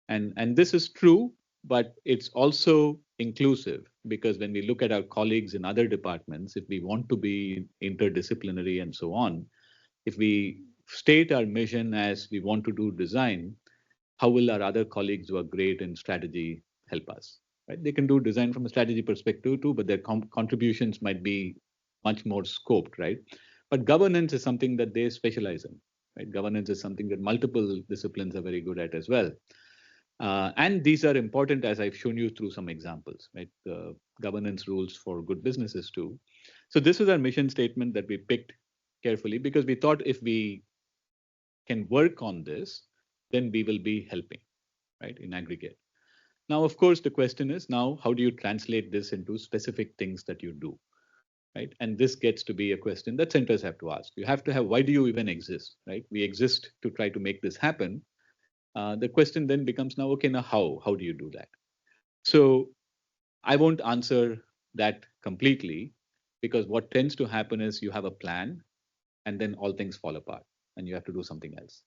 And this is true, but it's also inclusive because when we look at our colleagues in other departments, if we want to be interdisciplinary and so on, if we state our mission as we want to do design, how will our other colleagues who are great in strategy help us? Right? They can do design from a strategy perspective too, but their contributions might be much more scoped, right? But governance is something that they specialize in, right? Governance is something that multiple disciplines are very good at as well. And these are important, as I've shown you through some examples, right? The governance rules for good businesses too. So this is our mission statement that we picked carefully because we thought if we can work on this, then we will be helping, right, in aggregate. Now, of course, the question is now, how do you translate this into specific things that you do, right? And this gets to be a question that centers have to ask. You have to have, why do you even exist, right? We exist to try to make this happen. The question then becomes now, okay, now how? How do you do that? So I won't answer that completely because what tends to happen is you have a plan and then all things fall apart. and you have to do something else,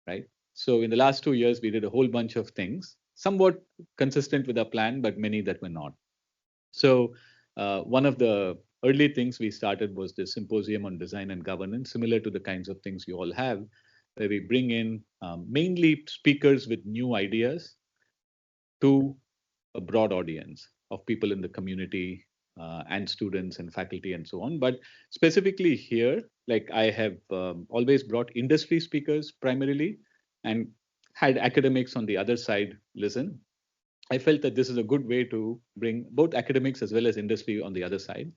right? So in the last 2 years, we did a whole bunch of things, somewhat consistent with our plan, but many that were not. So one of the early things we started was the symposium on design and governance, similar to the kinds of things you all have, where we bring in mainly speakers with new ideas to a broad audience of people in the community and students and faculty and so on. But specifically here, like I have always brought industry speakers primarily and had academics on the other side listen. I felt that this is a good way to bring both academics as well as industry on the other side.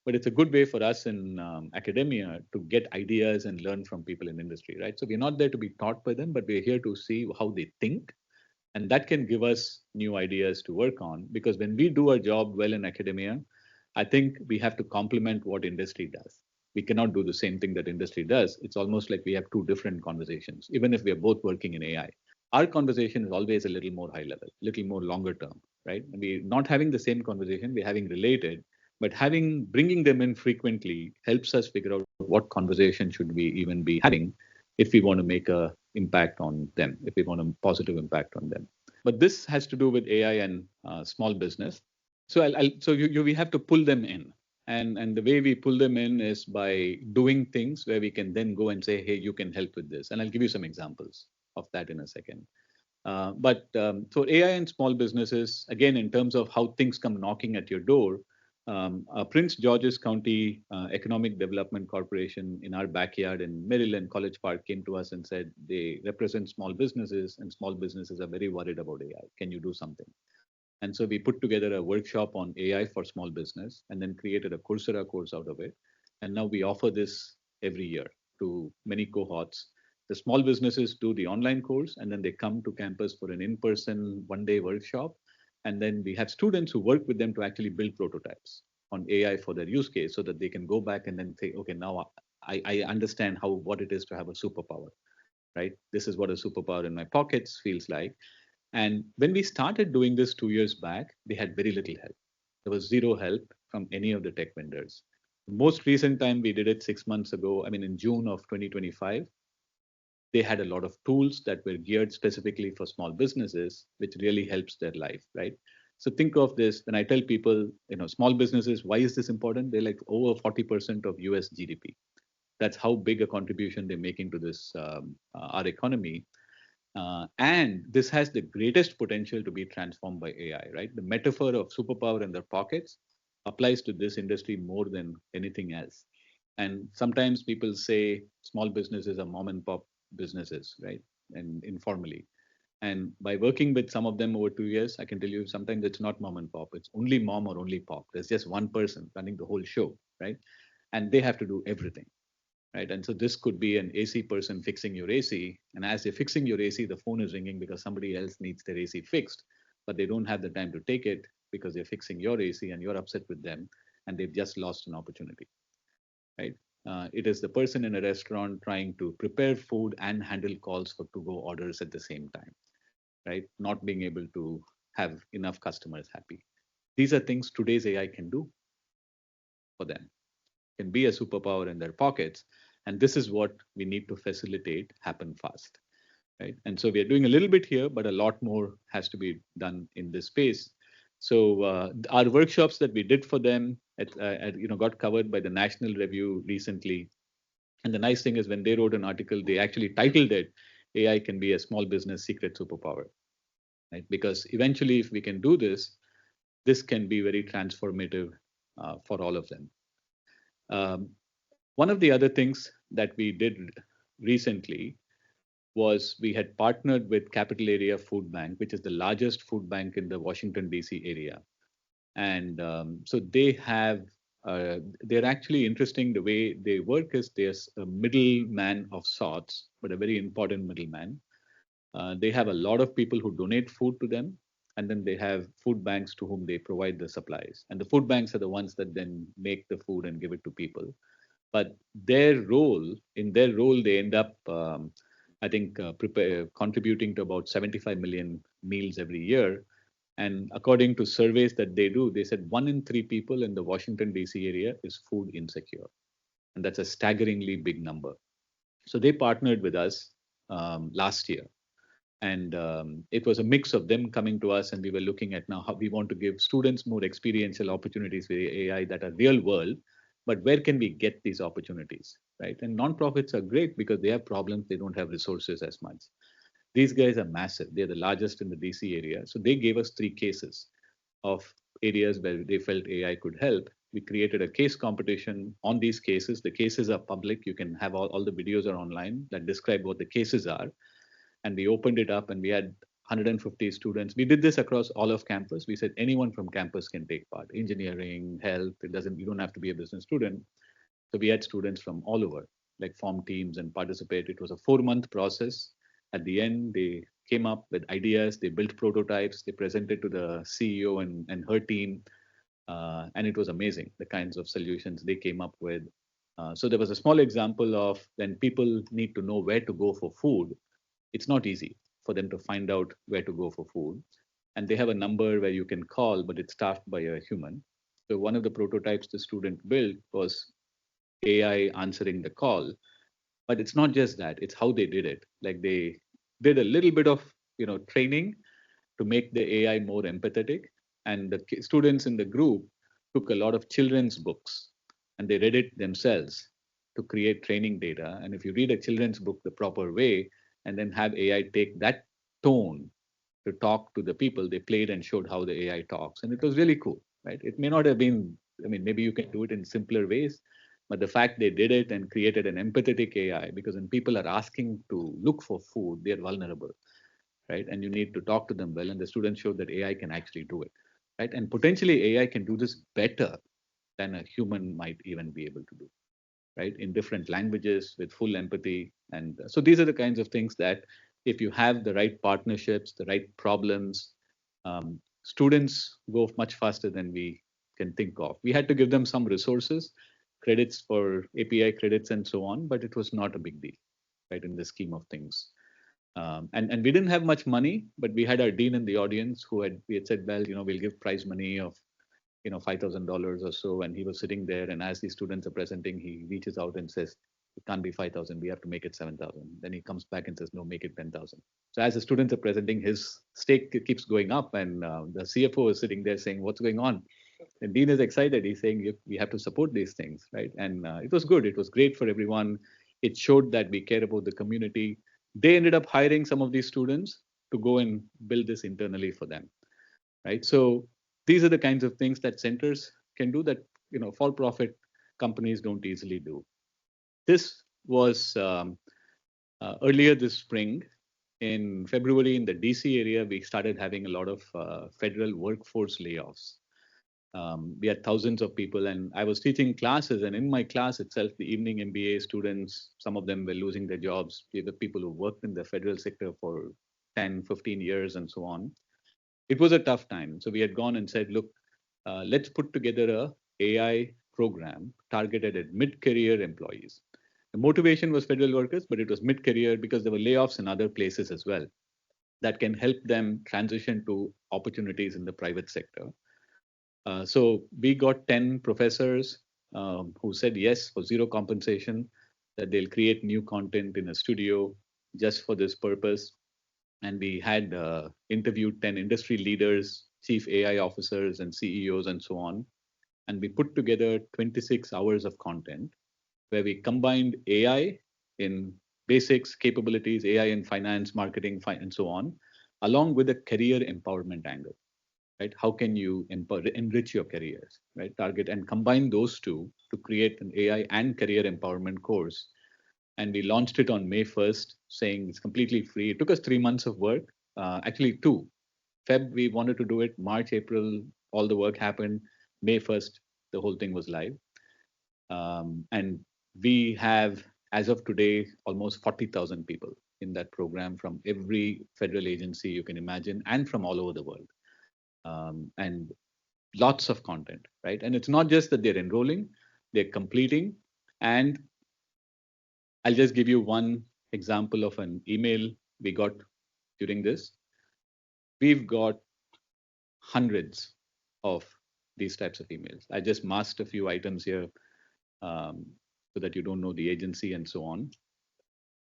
But it's a good way for us in academia to get ideas and learn from people in industry, right? So we're not there to be taught by them, but we're here to see how they think, and that can give us new ideas to work on. Because when we do our job well in academia, I think we have to complement what industry does. We cannot do the same thing that industry does. It's almost like we have two different conversations, even if we are both working in AI. Our conversation is always a little more high level, little more longer term, right? We're not having the same conversation, we're having related, but having bringing them in frequently helps us figure out what conversation should we even be having if we want to make a impact on them, if we want a positive impact on them. But this has to do with AI and small business. So we have to pull them in, and the way we pull them in is by doing things where we can then go and say, hey, you can help with this, and I'll give you some examples of that in a second. But for AI and small businesses, again, in terms of how things come knocking at your door, Prince George's County Economic Development Corporation in our backyard in Maryland, College Park, came to us and said they represent small businesses, and small businesses are very worried about AI. Can you do something? And so we put together a workshop on AI for small business and then created a Coursera course out of it. And now we offer this every year to many cohorts. The small businesses do the online course, and then they come to campus for an in-person one-day workshop. And then we have students who work with them to actually build prototypes on AI for their use case so that they can go back and then say, okay, now I understand what it is to have a superpower, right? This is what a superpower in my pockets feels like. And when we started doing this 2 years back, we had very little help. There was zero help from any of the tech vendors. The most recent time we did it 6 months ago, I mean, in June of 2025, they had a lot of tools that were geared specifically for small businesses, which really helps their life, right? So think of this when I tell people, small businesses, why is this important? They're like over 40% of US GDP. That's how big a contribution they're making to this our economy. And this has the greatest potential to be transformed by AI, right? The metaphor of superpower in their pockets applies to this industry more than anything else. And sometimes people say small businesses are mom and pop businesses, right? And informally. And by working with some of them over 2 years, I can tell you sometimes it's not mom and pop. It's only mom or only pop. There's just one person running the whole show, right? And they have to do everything, right? And so this could be an AC person fixing your AC. And as they're fixing your AC, the phone is ringing because somebody else needs their AC fixed, but they don't have the time to take it because they're fixing your AC and you're upset with them and they've just lost an opportunity, right? It is the person in a restaurant trying to prepare food and handle calls for to-go orders at the same time, right? Not being able to have enough customers happy. These are things today's AI can do for them, can be a superpower in their pockets. And this is what we need to facilitate happen fast, right? And so we are doing a little bit here, but a lot more has to be done in this space. So our workshops that we did for them got covered by the National Review recently. And the nice thing is when they wrote an article, they actually titled it, AI can be a small business secret superpower, right? Because eventually, if we can do this, this can be very transformative for all of them. One of the other things that we did recently was we had partnered with Capital Area Food Bank, which is the largest food bank in the Washington, D.C. area. And so they're actually interesting. The way they work is there's a middleman of sorts, but a very important middleman. They have a lot of people who donate food to them, and then they have food banks to whom they provide the supplies. And the food banks are the ones that then make the food and give it to people. But in their role, they end up, I think, contributing to about 75 million meals every year. And according to surveys that they do, they said 1 in 3 people in the Washington, D.C. area is food insecure. And that's a staggeringly big number. So they partnered with us last year. And it was a mix of them coming to us, and we were looking at now how we want to give students more experiential opportunities with AI that are real world, but where can we get these opportunities, right? And nonprofits are great because they have problems, they don't have resources as much. These guys are massive, they're the largest in the DC area. So they gave us three cases of areas where they felt AI could help. We created a case competition on these cases. The cases are public. You can have all the videos are online that describe what the cases are. And we opened it up and we had 150 students. We did this across all of campus. We said anyone from campus can take part. Engineering, health, you don't have to be a business student. So we had students from all over, like form teams and participate. It was a 4-month process. At the end, they came up with ideas, they built prototypes, they presented to the CEO and her team. And it was amazing, the kinds of solutions they came up with. So there was a small example of when people need to know where to go for food, it's not easy for them to find out where to go for food. And they have a number where you can call, but it's staffed by a human. So one of the prototypes the student built was AI answering the call. But it's not just that, it's how they did it. Like they did a little bit of training to make the AI more empathetic. And the students in the group took a lot of children's books and they read it themselves to create training data. And if you read a children's book the proper way and then have AI take that tone to talk to the people, they played and showed how the AI talks. And it was really cool, right? It may not have been, I mean, maybe you can do it in simpler ways, but the fact they did it and created an empathetic AI, because when people are asking to look for food, they're vulnerable, right? And you need to talk to them well. And the students showed that AI can actually do it, right? And potentially AI can do this better than a human might even be able to do, right? In different languages with full empathy. And so these are the kinds of things that if you have the right partnerships, the right problems, students go much faster than we can think of. We had to give them some resources, credits for API credits and so on, but it was not a big deal, right, in the scheme of things. And we didn't have much money, but we had our dean in the audience we had said, well, we'll give prize money of $5,000 or so, and he was sitting there. And as the students are presenting, he reaches out and says, "It can't be 5,000. We have to make it 7,000." Then he comes back and says, "No, make it 10,000." So as the students are presenting, his stake keeps going up, and the CFO is sitting there saying, "What's going on?" And Dean is excited. He's saying, "We have to support these things, right?" And it was good. It was great for everyone. It showed that we care about the community. They ended up hiring some of these students to go and build this internally for them, right? So these are the kinds of things that centers can do that for-profit companies don't easily do. This was earlier this spring. In February, in the DC area, we started having a lot of federal workforce layoffs. We had thousands of people, and I was teaching classes, and in my class itself, the evening MBA students, some of them were losing their jobs. We were people who worked in the federal sector for 10, 15 years and so on. It was a tough time. So we had gone and said, look, let's put together a AI program targeted at mid-career employees. The motivation was federal workers, but it was mid-career because there were layoffs in other places as well that can help them transition to opportunities in the private sector. So we got 10 professors who said yes for zero compensation, that they'll create new content in a studio just for this purpose. And we had interviewed 10 industry leaders, chief AI officers, and CEOs, and so on. And we put together 26 hours of content where we combined AI in basics, capabilities, AI in finance, marketing, and so on, along with a career empowerment angle, right? How can you enrich your careers, right? Target and combine those two to create an AI and career empowerment course. And we launched it on May 1st, saying it's completely free. It took us 3 months of work, actually two. Feb, we wanted to do it. March, April, all the work happened. May 1st, the whole thing was live. And we have, as of today, almost 40,000 people in that program from every federal agency you can imagine and from all over the world. And lots of content, right? And it's not just that they're enrolling, they're completing. And I'll just give you one example of an email we got during this. We've got hundreds of these types of emails. I just masked a few items here so that you don't know the agency and so on.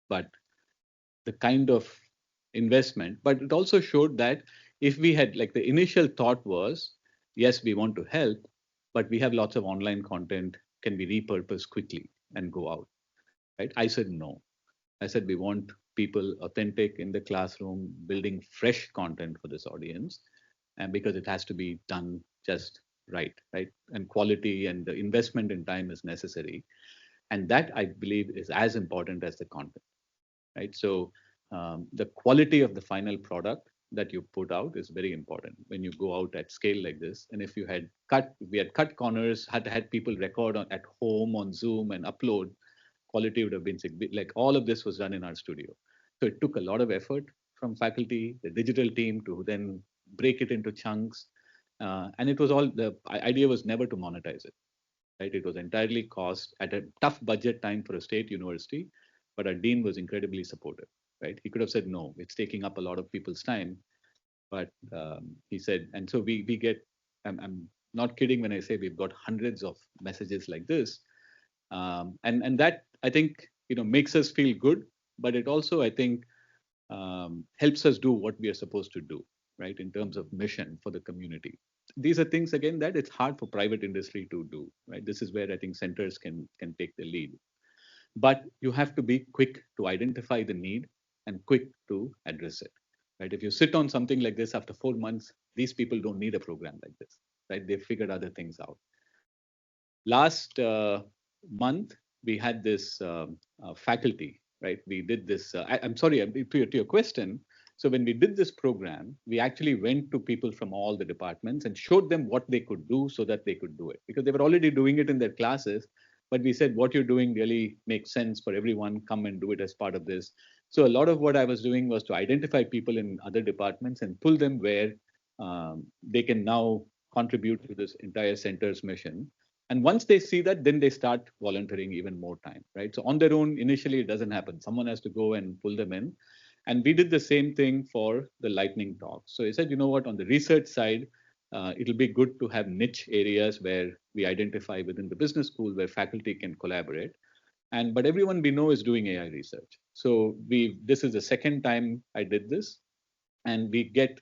but the kind of investment. But it also showed that if we had, like, the initial thought was, yes, we want to help, but we have lots of online content, can be repurposed quickly and go out, right? I said no. I said we want people authentic in the classroom, building fresh content for this audience, and because it has to be done just right, and quality and the investment in time is necessary, and that I believe is as important as the content, right? So the quality of the final product that you put out is very important when you go out at scale like this. And if we had cut corners, had people record at home on Zoom and upload, quality would have been like all of this was done in our studio. So it took a lot of effort from faculty, the digital team to then break it into chunks. And it was all, the idea was never to monetize it, right? It was entirely cost at a tough budget time for a state university, but our dean was incredibly supportive, right? He could have said, no, it's taking up a lot of people's time. But he said, and so we get, I'm not kidding when I say we've got hundreds of messages like this, and that I think makes us feel good, but it also I think helps us do what we are supposed to do, right, in terms of mission for the community. These are things again that it's hard for private industry to do, right? This is where I think centers can take the lead, but you have to be quick to identify the need and quick to address it, right? If you sit on something like this after 4 months, these people don't need a program like this, right? They've figured other things out. Last month, we had this faculty, right? We did this. I'm sorry, to your question. So when we did this program, we actually went to people from all the departments and showed them what they could do so that they could do it, because they were already doing it in their classes. But we said, what you're doing really makes sense for everyone. Come and do it as part of this. So a lot of what I was doing was to identify people in other departments and pull them where they can now contribute to this entire center's mission. And once they see that, then they start volunteering even more time, right? So on their own, initially, it doesn't happen. Someone has to go and pull them in. And we did the same thing for the lightning talk. So he said, you know what, on the research side, it'll be good to have niche areas where we identify within the business school where faculty can collaborate. But everyone we know is doing AI research. So this is the second time I did this, and we get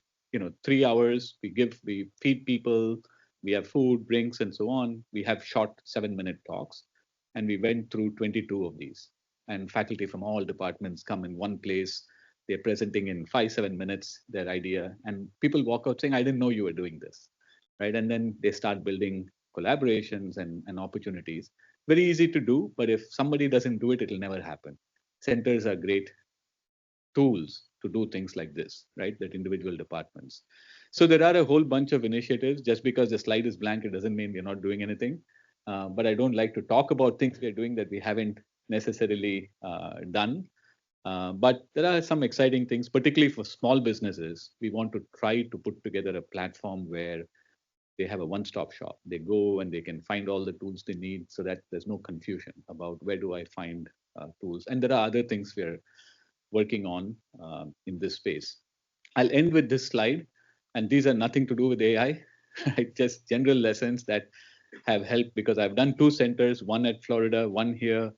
3 hours. We feed people, we have food, drinks, and so on. We have short 7-minute talks, and we went through 22 of these. And faculty from all departments come in one place. They're presenting in 5-7 minutes their idea, and people walk out saying, I didn't know you were doing this, right? And then they start building collaborations and opportunities. Very easy to do, but if somebody doesn't do it, it'll never happen. Centers are great tools to do things like this, right? That individual departments. So there are a whole bunch of initiatives. Just because the slide is blank, it doesn't mean we're not doing anything. But I don't like to talk about things we're doing that we haven't necessarily done. But there are some exciting things, particularly for small businesses. We want to try to put together a platform where they have a one-stop shop. They go and they can find all the tools they need, so that there's no confusion about where do I find tools. And there are other things we're working on in this space. I'll end with this slide, and these are nothing to do with AI, right? Just general lessons that have helped, because I've done 2 centers, one at Florida, one here,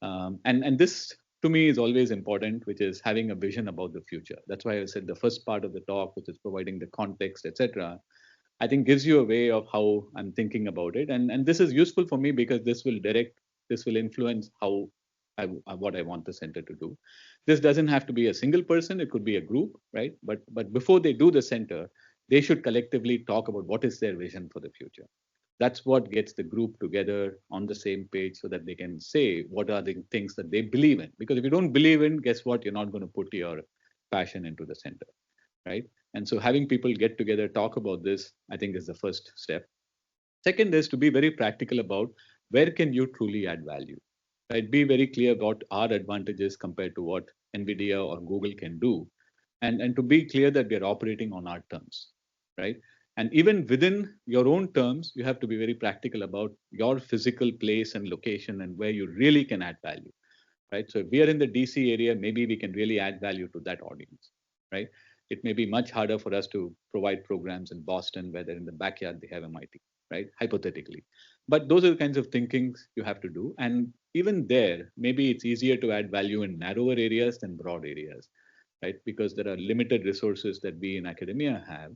and this to me is always important, which is having a vision about the future. That's why I said the first part of the talk, which is providing the context, etc. I think gives you a way of how I'm thinking about it, and this is useful for me because this will influence how what I want the center to do. This doesn't have to be a single person; it could be a group, right? But before they do the center, they should collectively talk about what is their vision for the future. That's what gets the group together on the same page, so that they can say what are the things that they believe in. Because if you don't believe in, guess what? You're not going to put your passion into the center, right? And so having people get together, talk about this, I think is the first step. Second is to be very practical about where can you truly add value, right? Be very clear about our advantages compared to what NVIDIA or Google can do, and to be clear that we're operating on our terms, right? And even within your own terms, you have to be very practical about your physical place and location and where you really can add value, right? So if we are in the DC area, maybe we can really add value to that audience, right? It may be much harder for us to provide programs in Boston where they're in the backyard, they have MIT, right? Hypothetically. But those are the kinds of thinkings you have to do. And even there, maybe it's easier to add value in narrower areas than broad areas, right? Because there are limited resources that we in academia have.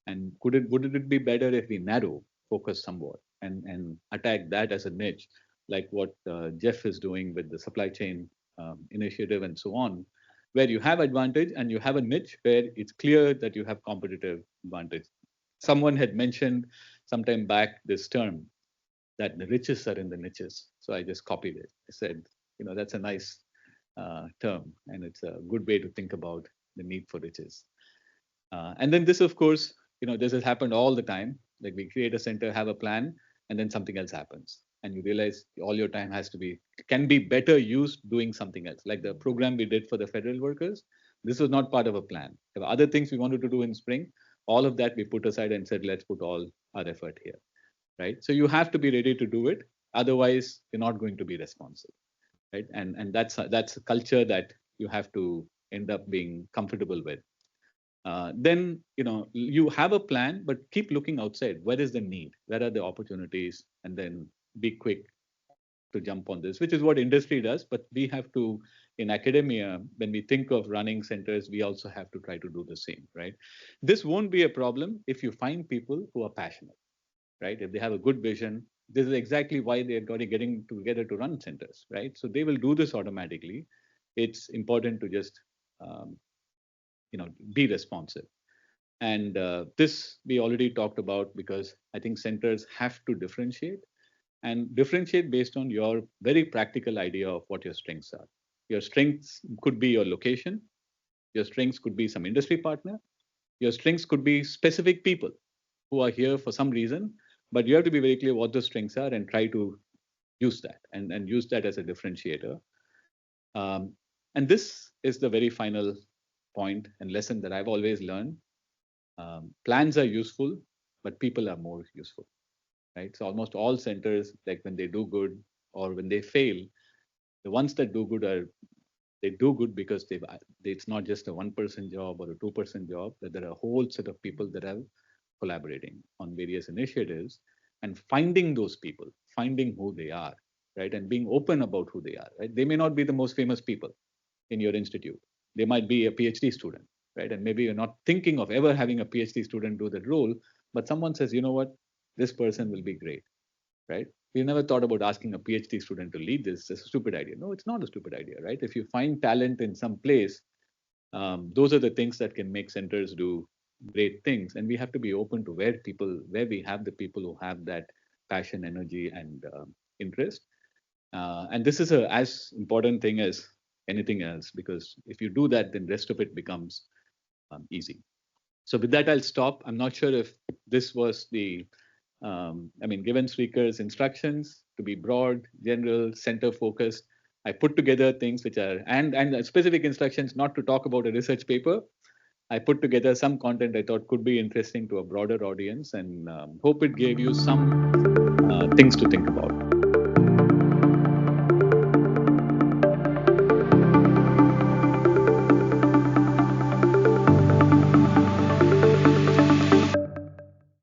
And would it be better if we narrow focus somewhat and attack that as a niche, like what Jeff is doing with the supply chain initiative and so on, where you have advantage and you have a niche where it's clear that you have competitive advantage. Someone had mentioned sometime back this term that the riches are in the niches. So I just copied it. I said, that's a nice term, and it's a good way to think about the need for riches. And then this, of course, this has happened all the time. Like we create a center, have a plan, and then something else happens, and you realize all your time can be better used doing something else. Like the program we did for the federal workers, this was not part of a plan. There were other things we wanted to do in spring. All of that we put aside and said, let's put all our effort here, right? So you have to be ready to do it. Otherwise, you're not going to be responsive, right? And that's a culture that you have to end up being comfortable with. Then you have a plan, but keep looking outside. Where is the need? Where are the opportunities? And then be quick to jump on this, which is what industry does. But we have to, in academia, when we think of running centers, we also have to try to do the same, right? This won't be a problem if you find people who are passionate, right? If they have a good vision, this is exactly why they're getting together to run centers, right? So they will do this automatically. It's important to just um, be responsive. And this we already talked about, because I think centers have to differentiate based on your very practical idea of what your strengths are. Your strengths could be your location. Your strengths could be some industry partner. Your strengths could be specific people who are here for some reason, but you have to be very clear what the strengths are and try to use that and use that as a differentiator. Um, and this is the very final point and lesson that I've always learned. Plans are useful, but people are more useful, right? So almost all centers, like when they do good or when they fail, the ones that do good they do good because it's not just a one-person job or a two-person job, that there are a whole set of people that are collaborating on various initiatives and finding those people, finding who they are, right? And being open about who they are, right? They may not be the most famous people in your institute. They might be a PhD student, right? And maybe you're not thinking of ever having a PhD student do that role, but someone says, you know what, this person will be great, right? We never thought about asking a PhD student to lead this. It's a stupid idea. No, it's not a stupid idea, right? If you find talent in some place, those are the things that can make centers do great things. And we have to be open to where we have the people who have that passion, energy, and interest. And this is a as important thing as anything else, because if you do that, then rest of it becomes easy. So with that, I'll stop. I'm not sure if this was given Srikar's instructions to be broad, general, center focused. I put together things which are, and specific instructions not to talk about a research paper. I put together some content I thought could be interesting to a broader audience, and hope it gave you some things to think about.